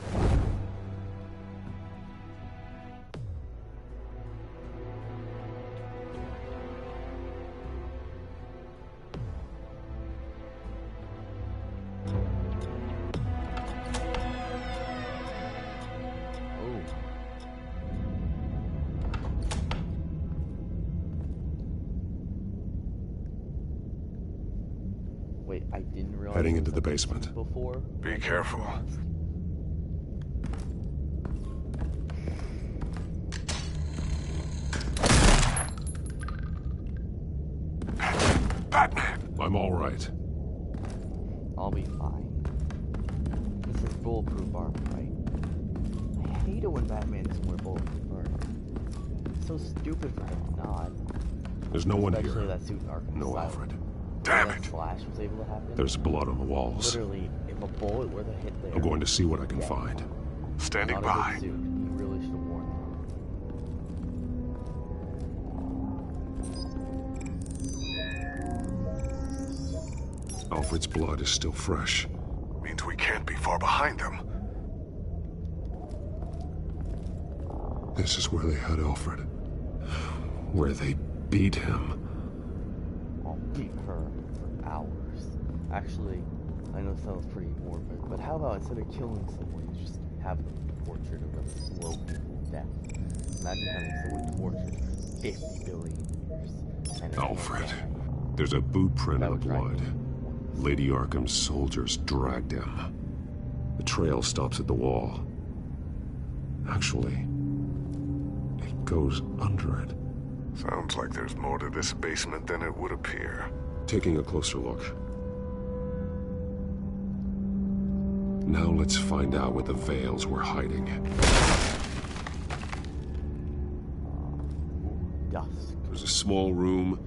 Wait, I didn't realize. Heading into the basement. Before. Be careful. Batman! I'm all right. I'll be fine. This is bulletproof armor, right? I hate it when Batman doesn't wear bulletproof armor. It's so stupid for him not. There's no one here. Especially that suit in Arkham. No, Alfred. Damn it! Flash was able to happen. There's blood on the walls. Literally, if a bullet were to hit there. I'm going to see what I can find. Standing not by. A good suit. You really should have worn that. Alfred's blood is still fresh. Means we can't be far behind them. This is where they had Alfred. Where they beat him. I'll beat her for hours. Actually, I know it sounds pretty morbid, but how about instead of killing someone, you just have them tortured of a slow, painful death? Imagine having someone tortured for 50 billion years. And Alfred. There's a boot print in the blood. Lady Arkham's soldiers dragged him. The trail stops at the wall. Actually, it goes under it. Sounds like there's more to this basement than it would appear. Taking a closer look. Now let's find out what the Veils were hiding. Dusk. There's a small room.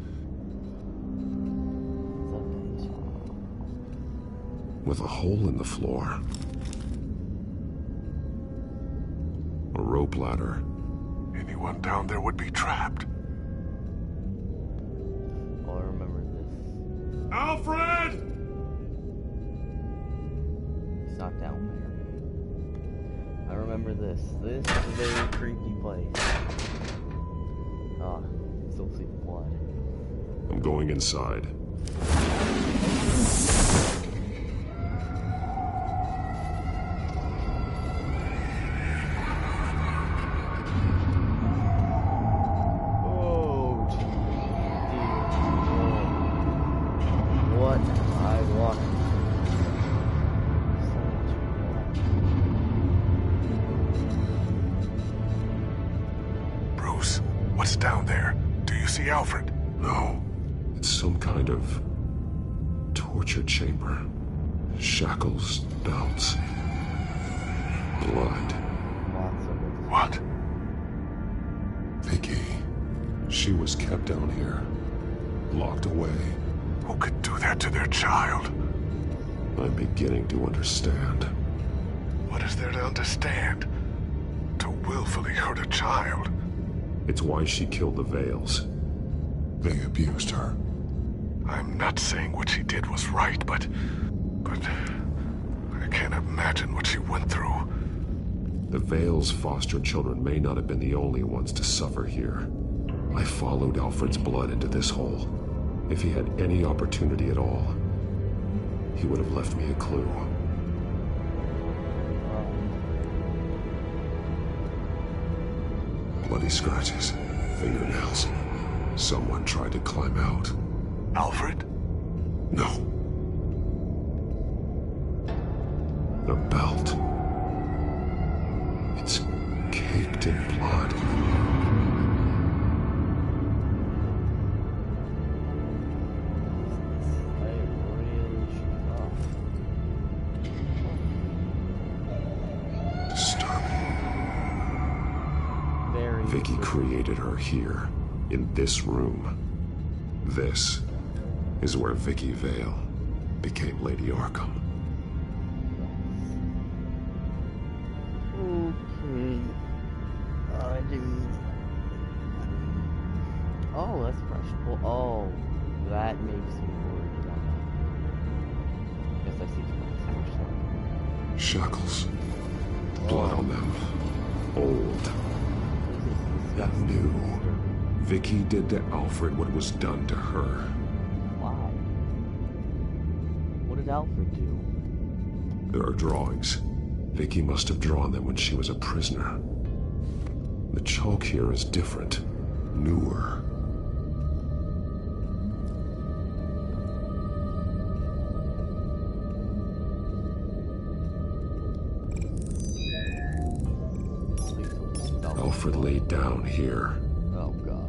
with a hole in the floor. A rope ladder. Anyone down there would be trapped. Oh, I remember this. Alfred! He's not down there. I remember this. This is a very creepy place. Ah, still see the blood. I'm going inside. Alfred? No. It's some kind of torture chamber. Shackles, belts, blood. What? Vicky. She was kept down here. Locked away. Who could do that to their child? I'm beginning to understand. What is there to understand? To willfully hurt a child? It's why she killed the Veils. They abused her. I'm not saying what she did was right, but I can't imagine what she went through. The Veils' foster children may not have been the only ones to suffer here. I followed Alfred's blood into this hole. If he had any opportunity at all, he would have left me a clue. Bloody scratches, fingernails. Someone tried to climb out. Alfred? No. The belt. It's caked in blood. Disturbing. Vicky created her here. In this room. This is where Vicky Vale became Lady Arkham. Okay. Oh, that's fresh. Oh, that makes me worried about that. Guess I see too much. Shackles. Blood on them. Old. And new. Vicky did to Alfred what was done to her. Wow. What did Alfred do? There are drawings. Vicky must have drawn them when she was a prisoner. The chalk here is different. Newer. Alfred laid down here. Oh, God.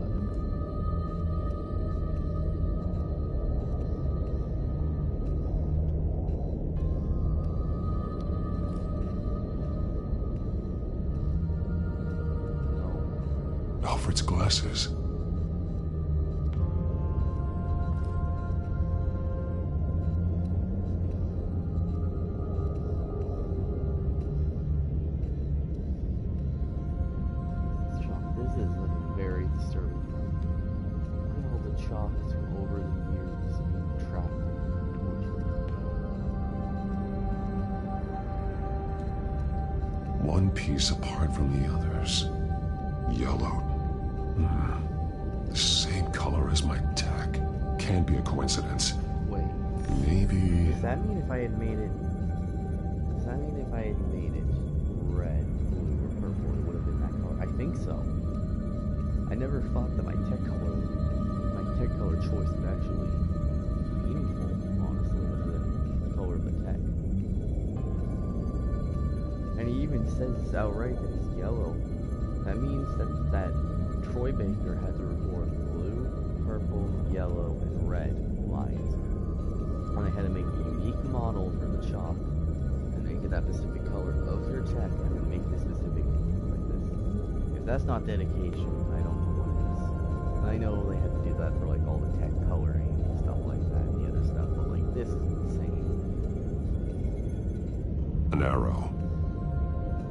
Alfred's glasses. This is a very disturbing part. Look at all the chalks from over the years being trapped and tortured. One piece apart from the others. Yellow. The same color as my tech. Can't be a coincidence. Wait. Maybe... Does that mean if I had made it... Does that mean if I had made it red, blue, or purple, it would have been that color? I think so. I never thought that my tech color choice was actually meaningful, honestly, with the color of the tech. And he even says outright that it's yellow. That means that Troy Baker had to record blue, purple, yellow, and red lines. And they had to make a unique model for the chalk, and make it that specific color of their tech, and then make the specific like this. If that's not dedication, I don't know what is. I know they had to do that for like all the tech coloring and stuff like that, and the other stuff, but like this is insane. An arrow,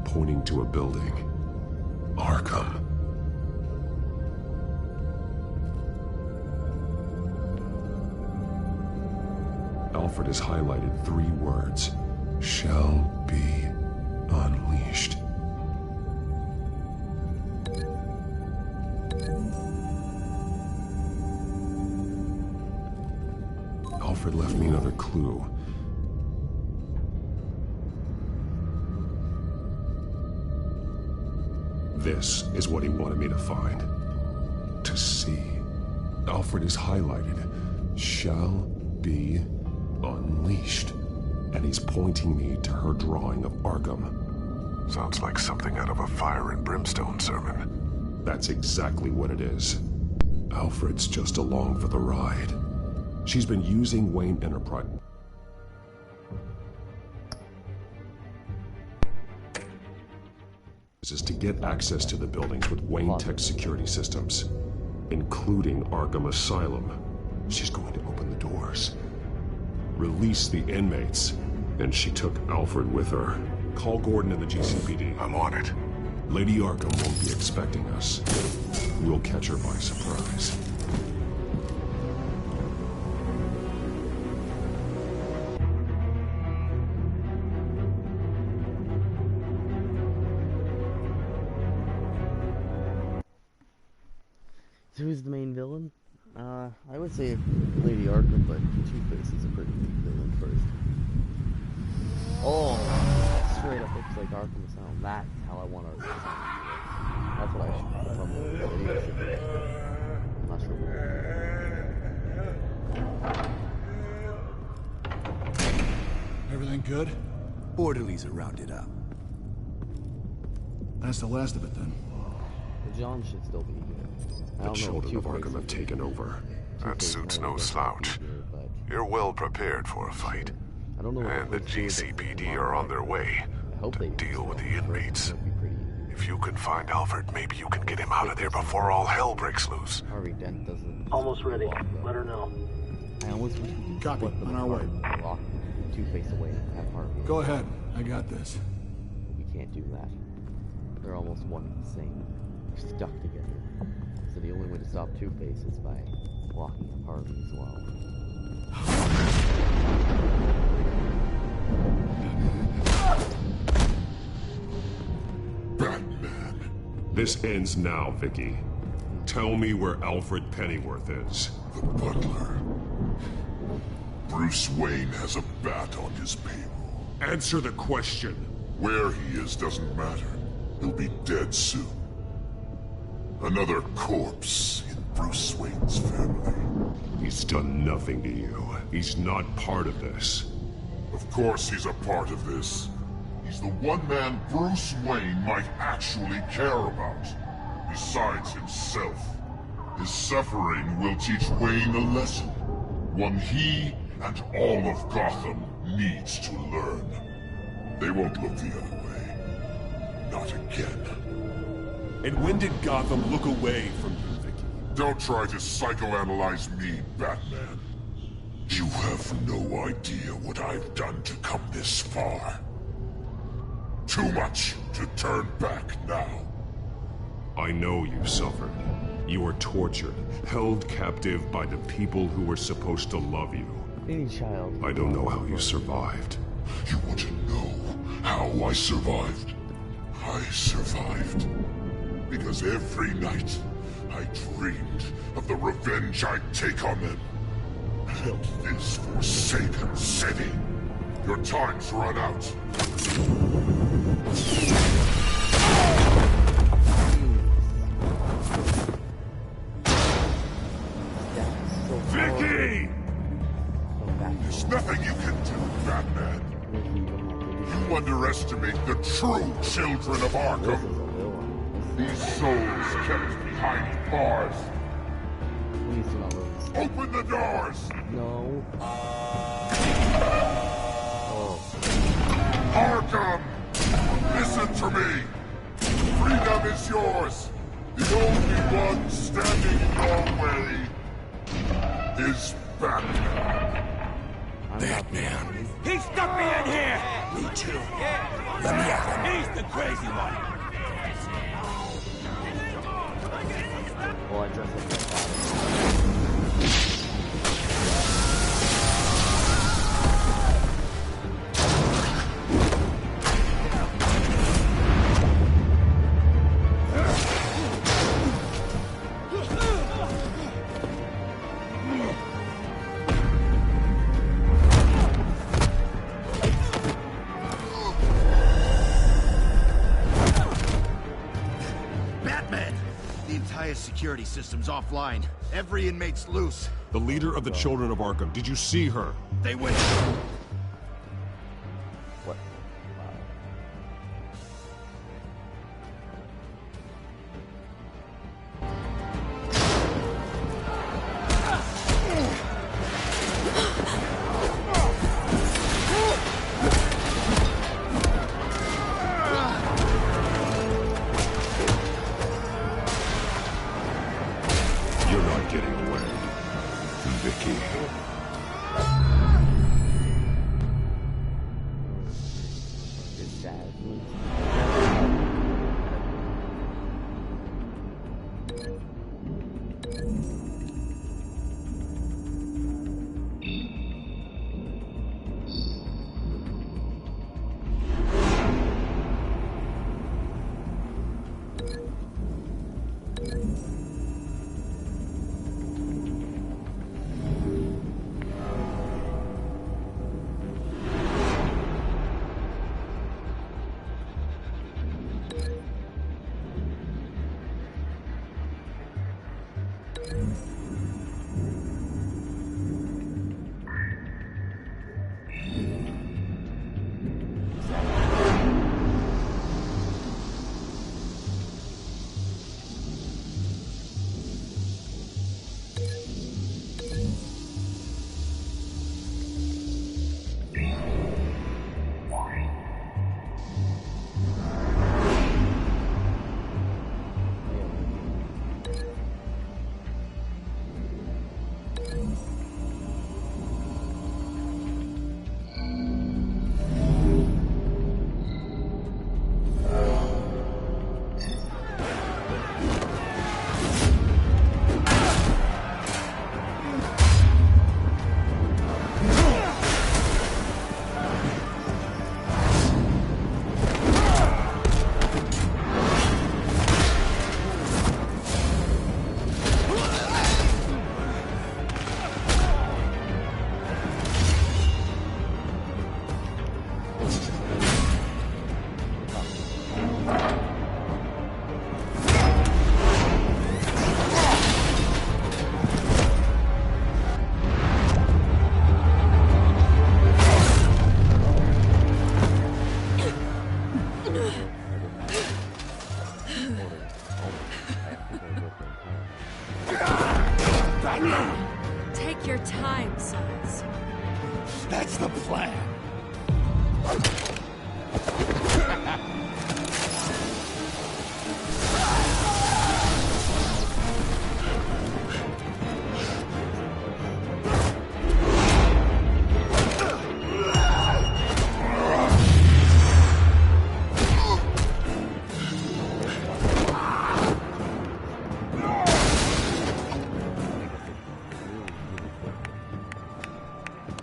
pointing to a building. Arkham. Alfred has highlighted 3 words. Shall be unleashed. Alfred left me another clue. This is what he wanted me to find. To see. Alfred is highlighted. Shall be unleashed. And he's pointing me to her drawing of Arkham. Sounds like something out of a fire and brimstone sermon. That's exactly what it is. Alfred's just along for the ride. She's been using Wayne Enterprise. Is to get access to the buildings with Wayne Tech security systems, including Arkham Asylum. She's going to open the doors, release the inmates, and she took Alfred with her. Call Gordon and the GCPD. I'm on it. Lady Arkham won't be expecting us. We'll catch her by surprise. So who's the main villain? I would say Lady Arkham, but Two-Face is a pretty big villain first. Oh, straight up looks like Arkham Asylum. That's how I want Arkham Asylum. That's what I should probably. I'm not sure. Everything good? Orderlies are rounded up. That's the last of it then. But John should still be here. The children of Arkham have taken over. That suit's no slouch. You're well prepared for a fight. And the GCPD are on their way to deal with the inmates. If you can find Alfred, maybe you can get him out of there before all hell breaks loose. Harvey Dent doesn't. Almost ready. Let her know. I almost wish we could Copy. On our way. Lock Two-Face away and have Harvey. Go ahead. I got this. We can't do that. They're almost one and the same. They're stuck together. So the only way to stop Two-Face is by locking up Harvey as well. Batman. This ends now, Vicky. Tell me where Alfred Pennyworth is. The butler. Bruce Wayne has a bat on his payroll. Answer the question. Where he is doesn't matter. He'll be dead soon. Another corpse in Bruce Wayne's family. He's done nothing to you. He's not part of this. Of course he's a part of this. He's the one man Bruce Wayne might actually care about. Besides himself. His suffering will teach Wayne a lesson. One he and all of Gotham needs to learn. They won't look the other way. Not again. And when did Gotham look away from you, Vicky? Don't try to psychoanalyze me, Batman. You have no idea what I've done to come this far. Too much to turn back now. I know you suffered. You were tortured, held captive by the people who were supposed to love you. Any child. I don't know how you survived. You want to know how I survived? I survived because every night I dreamed of the revenge I'd take on them. And this forsaken city. Your time's run out. Vicky! There's nothing you can do, Batman. You underestimate the true children of Arkham. These souls kept behind bars. Open the doors! No. Arkham! Listen to me! Freedom is yours! The only one standing in your way is Batman. Batman. He stuck me in here! Me too. Let me out. He's the crazy one. Well, I dress up like that. Security system's offline. Every inmate's loose. The leader of the Children of Arkham. Did you see her? They went. What? Take your time, sons. That's the plan.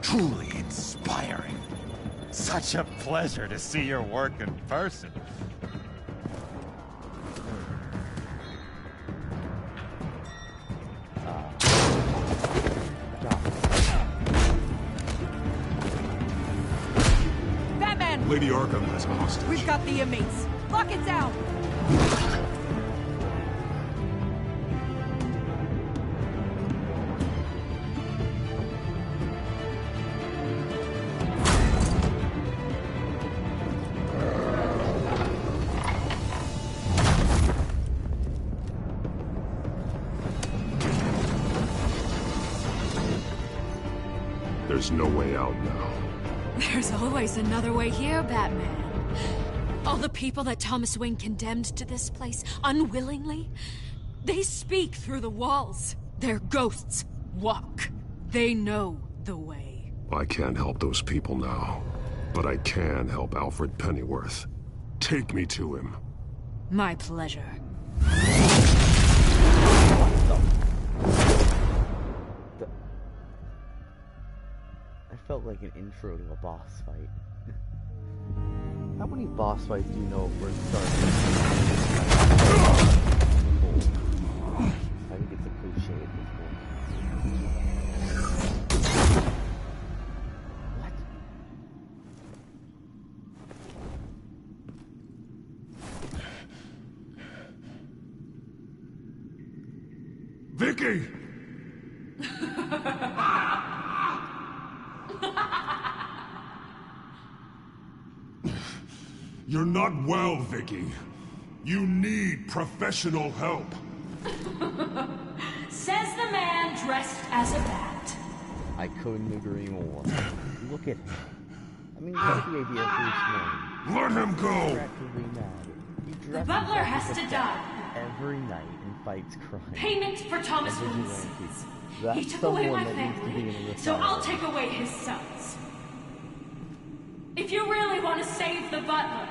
Truly inspiring. Such a pleasure to see your work in person. Batman! Lady Arkham has a hostage. We've got the inmates. Lock it down! There's no way out now. There's always another way here, Batman. All the people that Thomas Wayne condemned to this place, unwillingly, they speak through the walls. Their ghosts walk. They know the way. I can't help those people now, but I can help Alfred Pennyworth. Take me to him. My pleasure. I felt like an intro to a boss fight. How many boss fights do you know were starting? I think it's a cliche at this point. What? Vicky! You're not well, Vicky. You need professional help. Says the man dressed as a bat. I couldn't agree more. Look at him. I mean, look at the idea of Bruce Wayne. Let him go! Practically mad. He The dresses butler up has as a to bat die. every night and fights crime. Payment for Thomas And Wayne's vigilantes. sins. That's He took away someone my that needs to be in family, a so I'll asylum. take away his sons. If you really want to save the butler,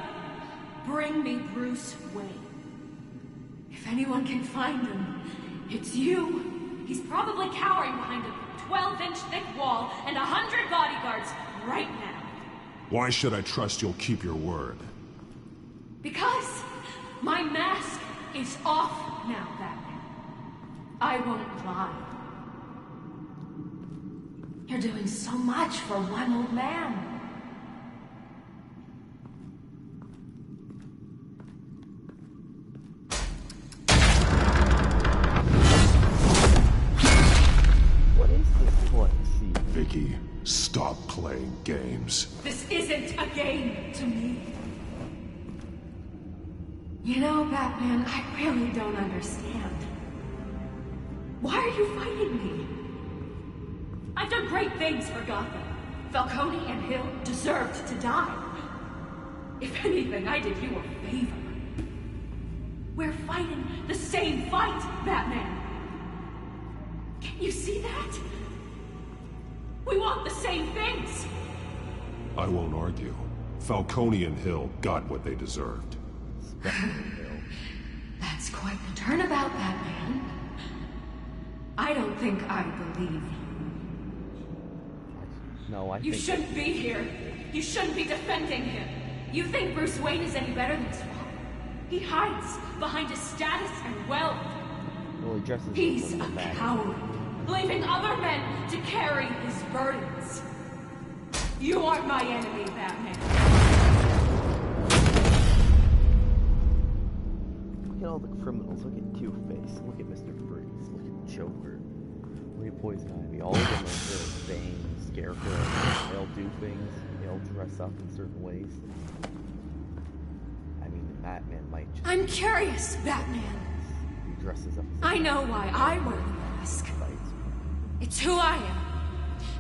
bring me Bruce Wayne. If anyone can find him, it's you. He's probably cowering behind a 12-inch thick wall and 100 bodyguards right now. Why should I trust you'll keep your word? Because my mask is off now, Batman. I won't lie. You're doing so much for one old man. What is this place? Vicky, stop playing games. This isn't a game to me. You know, Batman, I really don't understand. Why are you fighting me? I've done great things for Gotham. Falcone and Hill deserved to die. If anything, I did you a favor. We're fighting the same fight, Batman. Can you see that? We want the same things. I won't argue. Falcone and Hill got what they deserved. That's quite the turnabout, Batman. I don't think I believe you. No, I You think shouldn't be here. You shouldn't be defending him. You think Bruce Wayne is any better than his father? He hides behind his status and wealth. Well, he dresses up He's like a bat. coward, leaving other men to carry his burdens. You aren't my enemy, Batman. Look at all the criminals. Look at Two-Face. Look at Mr. Freeze. Look at Joker. Look at Poison Ivy. All of them are good. Bane, Scarecrow. They all do things. They all dress up in certain ways. I mean, Batman might just... I'm curious, Batman. He dresses up as I know why I wear the mask. It's who I am.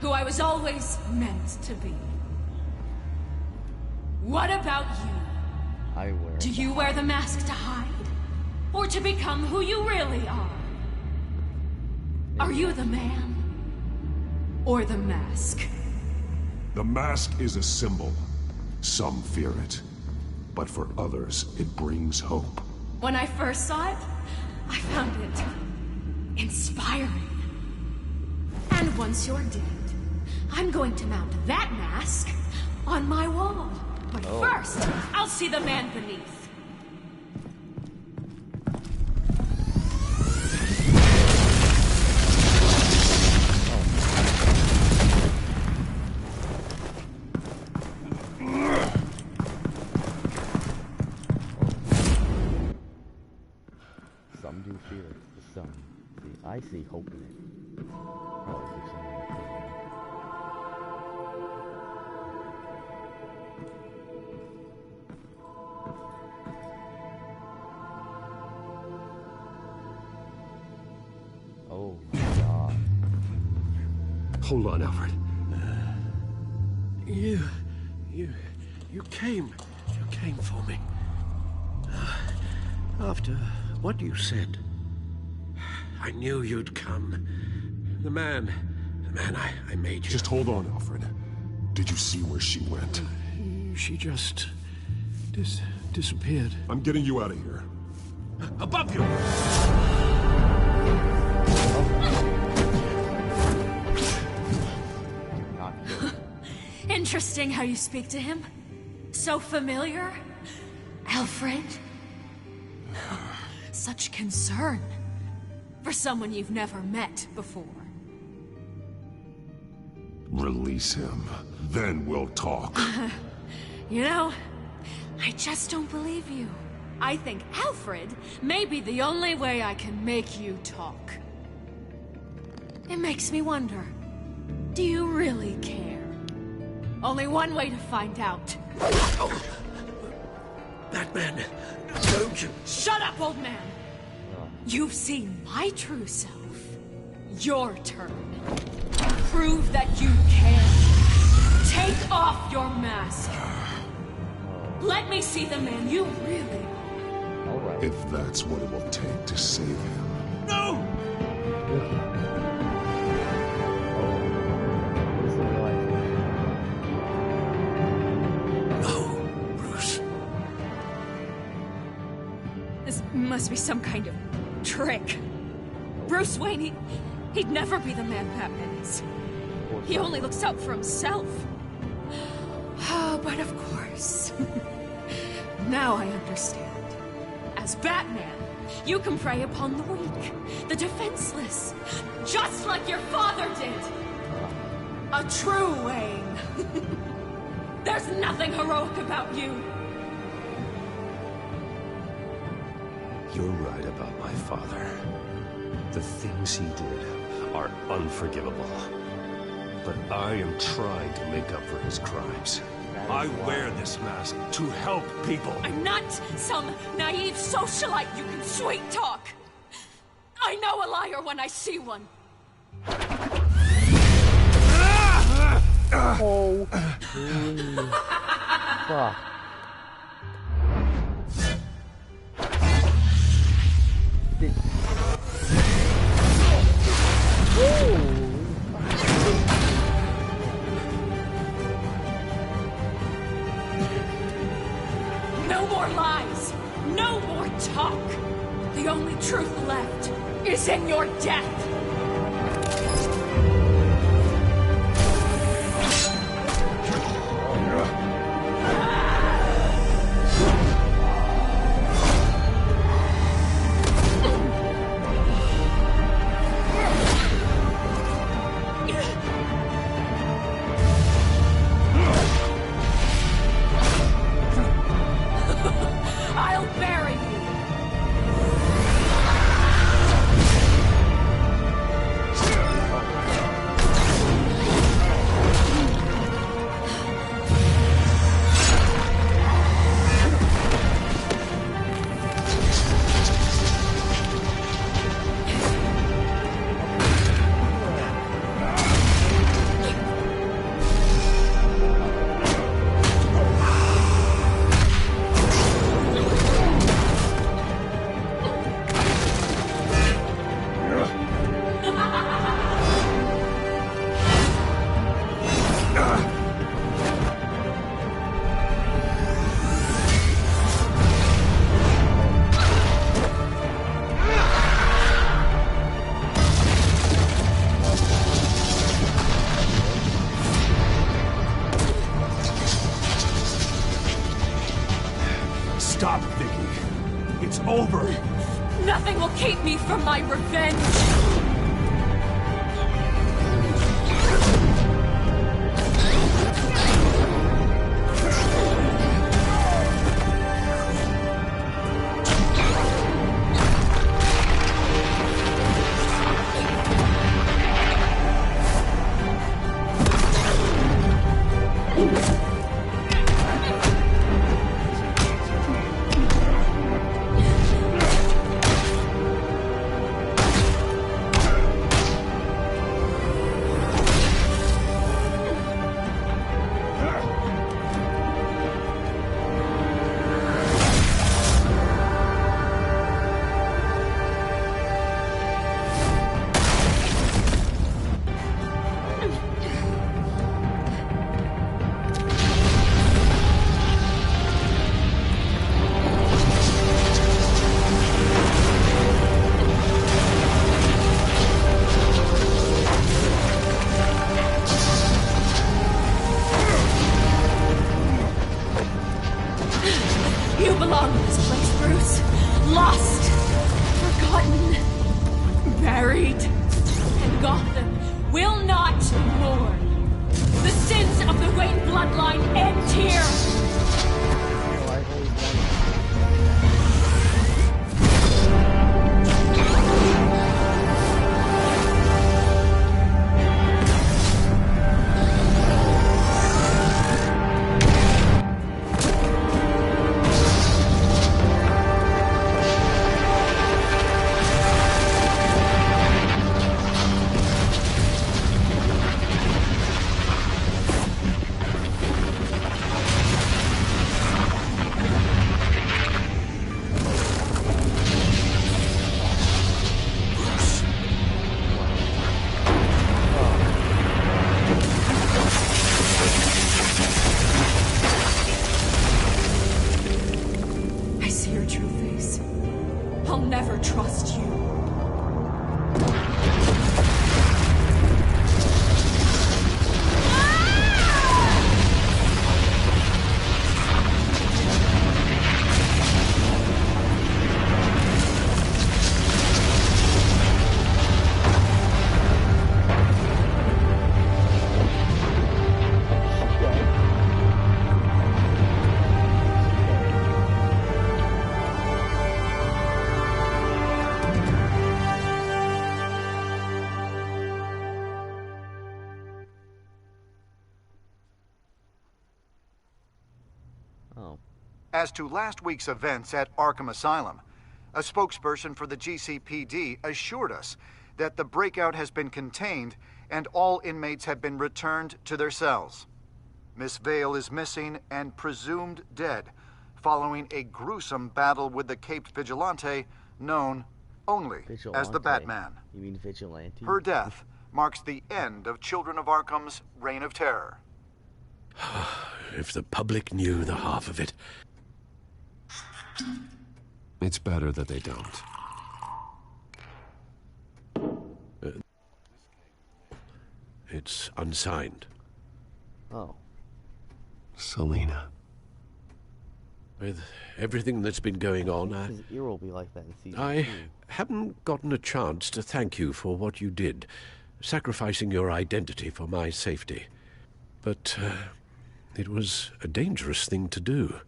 Who I was always meant to be. What about you? I wear... Do you wear the mask to hide? Or to become who you really are? Are you the man? Or the mask? The mask is a symbol. Some fear it. But for others, it brings hope. When I first saw it, I found it inspiring. And once you're dead, I'm going to mount that mask on my wall. But first, I'll see the man beneath. Some do fear it. Some. See, I see hope in it. Probably do something like that. Oh my god. Hold on, Alfred. You came for me. After what you said, I knew you'd come. The man Batman. I made you. Just hold on, Alfred. Did you see where she went? She just... disappeared. I'm getting you out of here. Above you! Interesting how you speak to him. So familiar. Alfred. Such concern. For someone you've never met before. Release him. Then we'll talk. You know, I just don't believe you. I think Alfred may be the only way I can make you talk. It makes me wonder, do you really care? Only one way to find out. Oh. Batman, don't you... Shut up, old man! You've seen my true self. Your turn. Prove that you care. Take off your mask. Let me see the man you really are. If that's what it will take to save him. No! No, Bruce. This must be some kind of trick. Bruce Wayne, he'd never be the man Batman is. He only looks out for himself. Oh, but of course. Now I understand. As Batman, you can prey upon the weak, the defenseless, just like your father did. A true Wayne. There's nothing heroic about you. You're right about my father. The things he did are unforgivable. But I am trying to make up for his crimes. I wear this mask to help people. I'm not some naive socialite you can sweet talk. I know a liar when I see one. Oh. Fuck. No more lies! No more talk! The only truth left is in your death! I'll bury you! Stop, Vicky. It's over. Nothing will keep me from my revenge! never trust you. As to last week's events at Arkham Asylum, a spokesperson for the GCPD assured us that the breakout has been contained and all inmates have been returned to their cells. Miss Vale is missing and presumed dead following a gruesome battle with the caped vigilante known only as the Batman. You mean vigilante? Her death marks the end of Children of Arkham's reign of terror. If the public knew the half of it. It's better that they don't. It's unsigned. Oh. Selena. With everything that's been going on, His ear will be like that in season I 2. haven't gotten a chance to thank you for what you did, sacrificing your identity for my safety. But it was a dangerous thing to do.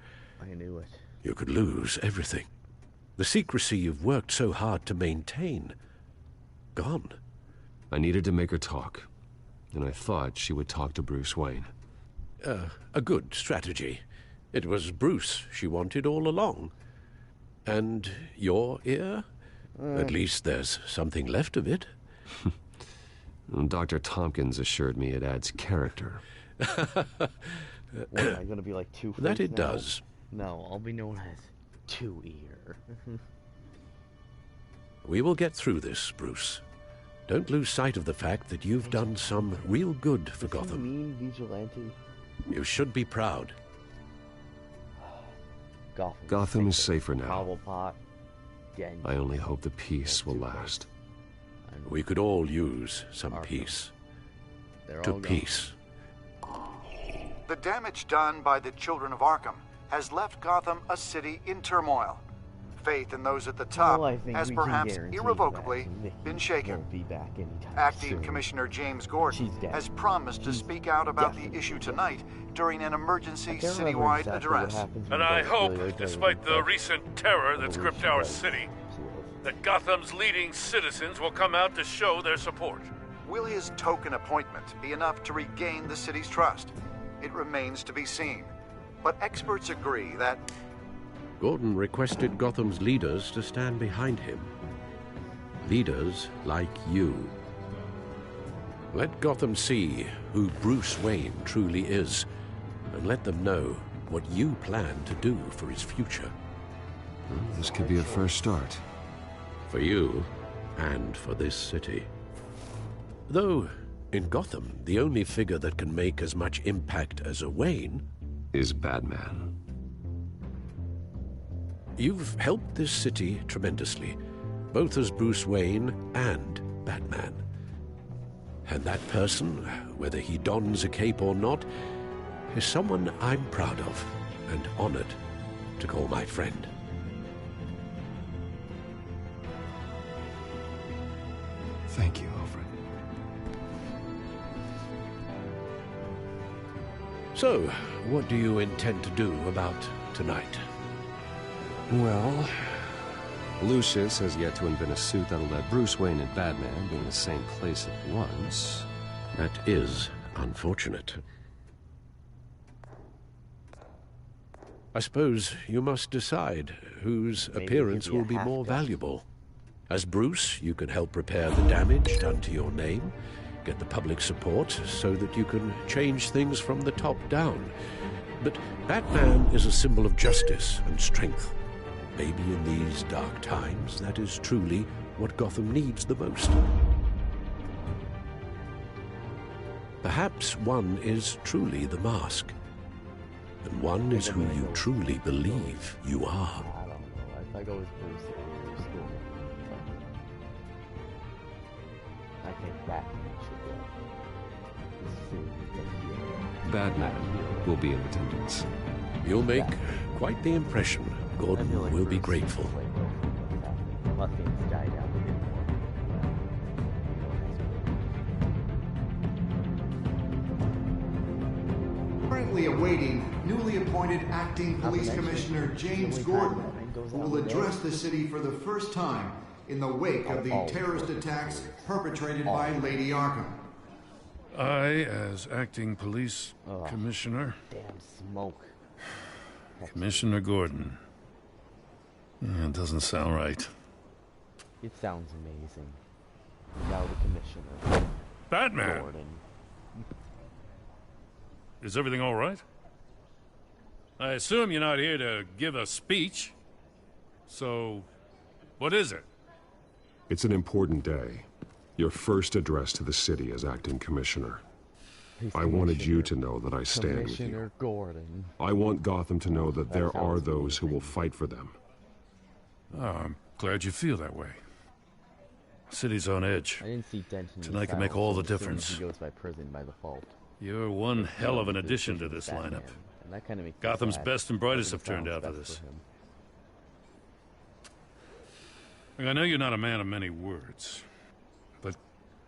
I knew it. You could lose everything. The secrecy you've worked so hard to maintain. Gone. I needed to make her talk, and I thought she would talk to Bruce Wayne. A good strategy. It was Bruce she wanted all along. And your ear? At least there's something left of it. Dr. Tompkins assured me it adds character. What, am I going to be like Two-Face That it now? does. No, I'll be known as Two-Ear. We will get through this, Bruce. Don't lose sight of the fact that you've done some real good for Gotham. You mean vigilante? You should be proud. Gotham is safer now. Cobblepot. I only hope the peace will last. We could all use some peace. To all gone. peace. The damage done by the Children of Arkham has left Gotham a city in turmoil. Faith in those at the top Well, I think has we can perhaps guarantee irrevocably that Nikki been shaken. won't be back anytime Acting soon. Commissioner James Gordon She's dead. has promised to speak out about the issue tonight during an emergency can't remember citywide exactly what address. happens And I hope, despite the recent terror that's gripped our city, that Gotham's leading citizens will come out to show their support. Will his token appointment be enough to regain the city's trust? It remains to be seen. But experts agree that Gordon requested Gotham's leaders to stand behind him. Leaders like you. Let Gotham see who Bruce Wayne truly is, and let them know what you plan to do for his future. This could be a first start. For you, and for this city. Though, in Gotham, the only figure that can make as much impact as a Wayne is Batman. You've helped this city tremendously, both as Bruce Wayne and Batman. And that person, whether he dons a cape or not, is someone I'm proud of and honored to call my friend. Thank you, Alfred. So, what do you intend to do about tonight? Well, Lucius has yet to invent a suit that'll let Bruce Wayne and Batman be in the same place at once. That is unfortunate. I suppose you must decide whose Maybe appearance he'd be a will be more half-guy. valuable. As Bruce, you can help repair the damage done to your name, get the public support so that you can change things from the top down. But Batman is a symbol of justice and strength. Maybe in these dark times, that is truly what Gotham needs the most. Perhaps one is truly the mask, and one is who you truly believe you are. I don't know. I go with Bruce. Batman should go. This city does feel like Batman will be in attendance. You'll make quite the impression. Gordon will be grateful. Nothing's died out a bit more. Currently awaiting newly appointed acting police commissioner James Gordon, who will address the city for the first time in the wake of the terrorist attacks perpetrated by Lady Arkham. I, as acting police commissioner... Damn smoke. Commissioner Gordon. It doesn't sound right. It sounds amazing. Now the commissioner. Batman! Gordon. Is everything all right? I assume you're not here to give a speech. So, what is it? It's an important day. Your first address to the city as acting commissioner. I wanted you to know that I stand with you. Commissioner Gordon. I want Gotham to know that there are those who will fight for them. Oh, I'm glad you feel that way. City's on edge. I didn't see Denton. Tonight can make all the difference. He goes by prison by default. You're one hell of an addition to this lineup. And that kind of makes Gotham's best and brightest have turned out for this. Look, I know you're not a man of many words, but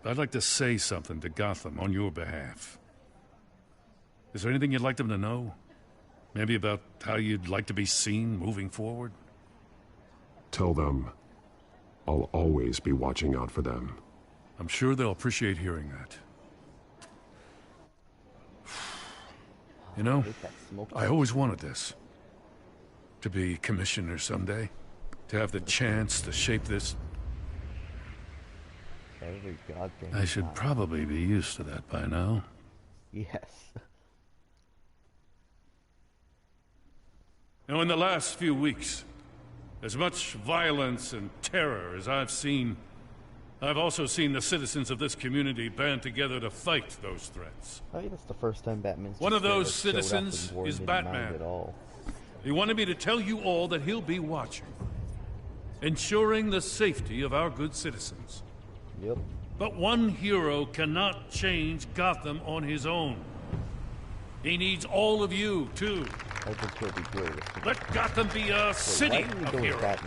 I'd like to say something to Gotham on your behalf. Is there anything you'd like them to know? Maybe about how you'd like to be seen moving forward? Tell them I'll always be watching out for them. I'm sure they'll appreciate hearing that. You know, I always wanted this. To be commissioner someday. To have the chance to shape this. I should probably be used to that by now. Yes. Now, in the last few weeks, as much violence and terror as I've seen, I've also seen the citizens of this community band together to fight those threats. I think that's the first time Batman's One of those citizens is Batman. He wanted me to tell you all that he'll be watching, ensuring the safety of our good citizens. Yep. But one hero cannot change Gotham on his own. He needs all of you, too. I think he'll be great. Let Gotham be a city of heroes.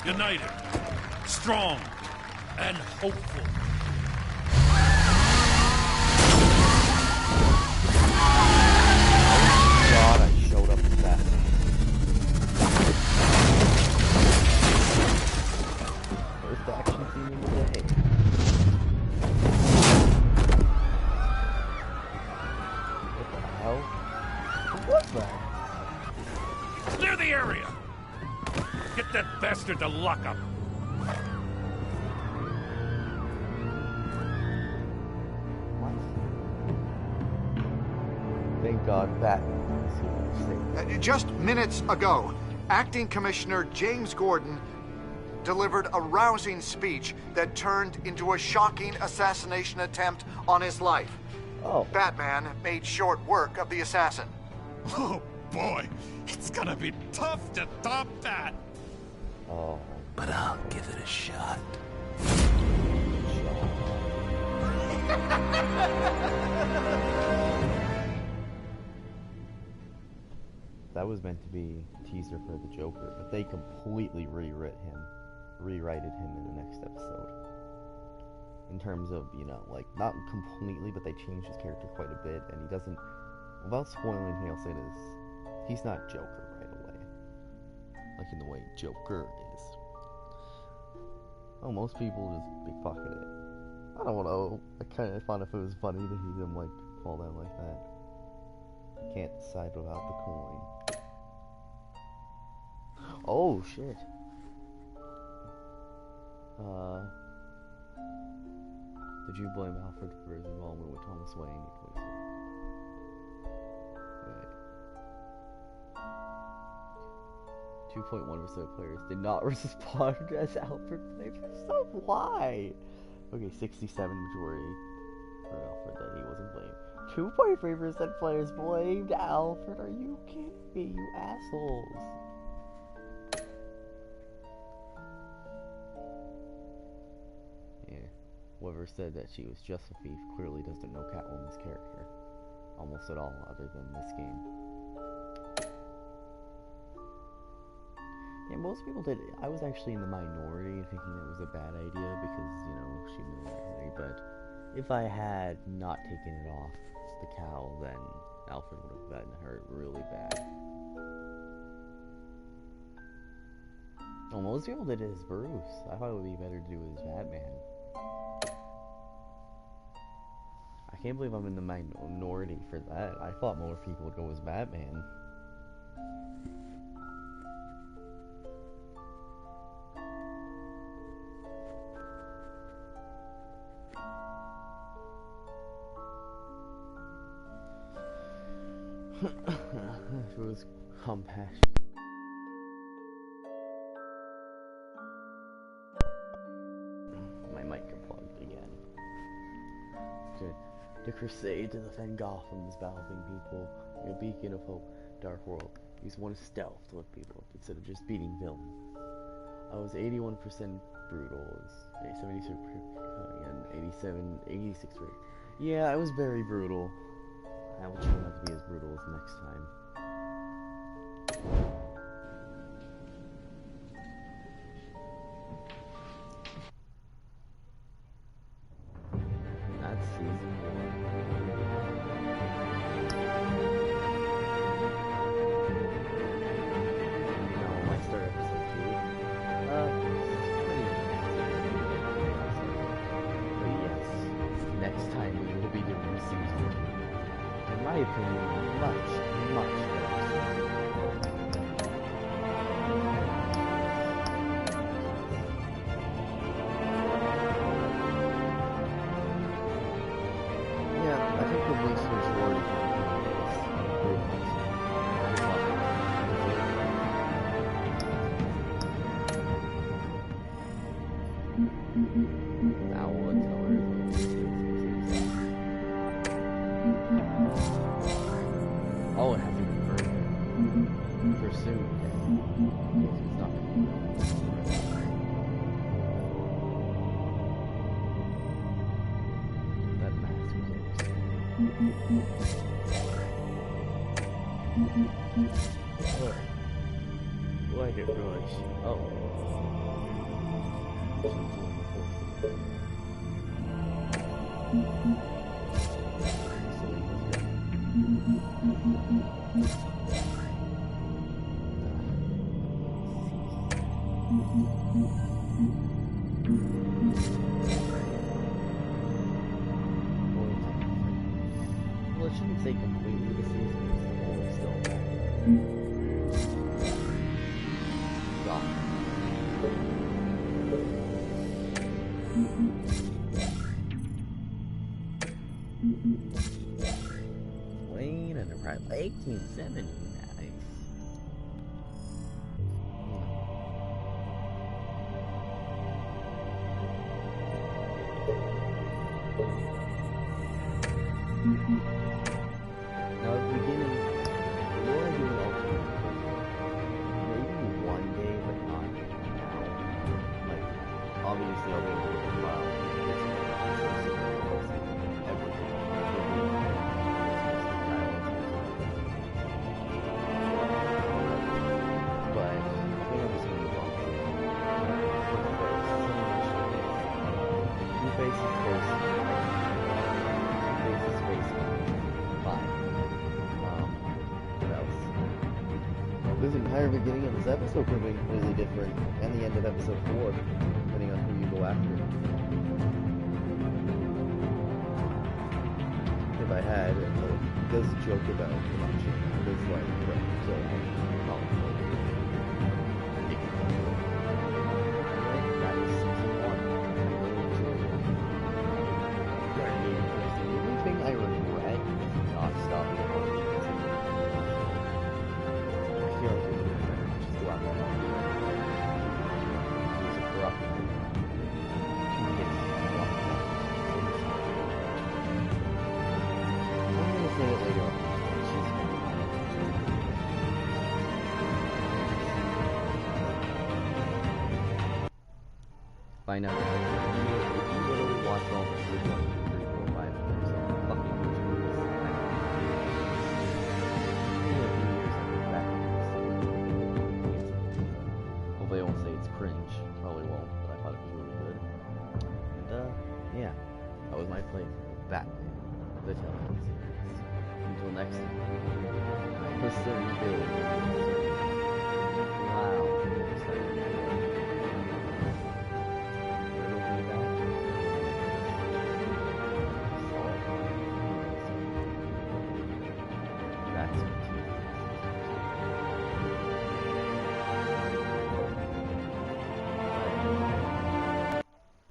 United, strong, and hopeful. God, I showed up with that. First action scene of the day. What the hell? What was that? Clear the area! Get that bastard to lock up! Thank God Batman. Just minutes ago, Acting Commissioner James Gordon delivered a rousing speech that turned into a shocking assassination attempt on his life. Oh. Batman made short work of the assassin. Oh boy, it's gonna be tough to top that. Oh. But I'll give it a shot. That was meant to be a teaser for the Joker, but they completely rewrited him in the next episode. In terms of, you know, like, not completely, but they changed his character quite a bit, and he doesn't, without spoiling anything, I'll say this, he's not Joker right away. Like in the way Joker is. Oh, most people just big fucking it. I don't know, I kinda thought if it was funny to hear them, like, fall down like that. Can't decide without the coin. Oh shit. Did you blame Alfred for his involvement with Thomas Wayne? Wait. 2.1% of players did not respond as Alfred blamed himself. Why? Okay, 67 majority for Alfred that he wasn't blamed. 2.3% players blamed Alfred. Are you kidding me, you assholes? Yeah. Whoever said that she was just a thief clearly doesn't know Catwoman's character. Almost at all, other than this game. Yeah, most people did. I was actually in the minority thinking that was a bad idea because, you know, she knew everything. But if I had not taken it off the cowl, then Alfred would have gotten hurt really bad. Well, most people did it as Bruce. I thought it would be better to do it as Batman. I can't believe I'm in the minority for that. I thought more people would go as Batman. It was compassion. My mic unplugged again. The crusade to defend Gotham is battling people, a beacon of hope, dark world. Use one stealth to lift people up instead of just beating villains. I was 81% brutal, 72 and 86 rate. Yeah, I was very brutal. I will try not to be as brutal as next time. That's season 1. No, I start episode 2. But yes, next time we will be doing season 2. In my opinion, much better. Yeah, I think the vast majority of now we'll tell her. Oh, it has to be for soon. It's not. That mask was like it really. Oh. Well, it shouldn't say completely deceased, but it's the whole still. Wayne Enterprise, 1870, nice. Now, at the beginning, we were doing alternate maybe one day, but not now. Like, obviously, I'll be able to do well. Everything. But I think I'm just gonna move on to Two Faces first. Fine. What else? This entire beginning of this episode could be completely different, and the end of episode 4, depending on who you go after. If I had, it does joke about production. It is like, so, that was season 1. The only thing I regret is not stopping it. I feel like it would have been better to just go out there and do it. It was a corrupt I'm gonna say it later on. Find out. watch all the 3, 1, 2, 3, 4, 5 years of fucking movies. In a few years, I'll go back and see. Hopefully, I won't say it's cringe. Probably won't, but I thought it was really good. And, yeah. That was my playthrough of Batman, the Telltale series. Until next time, I'm Mr. Bill. Wow.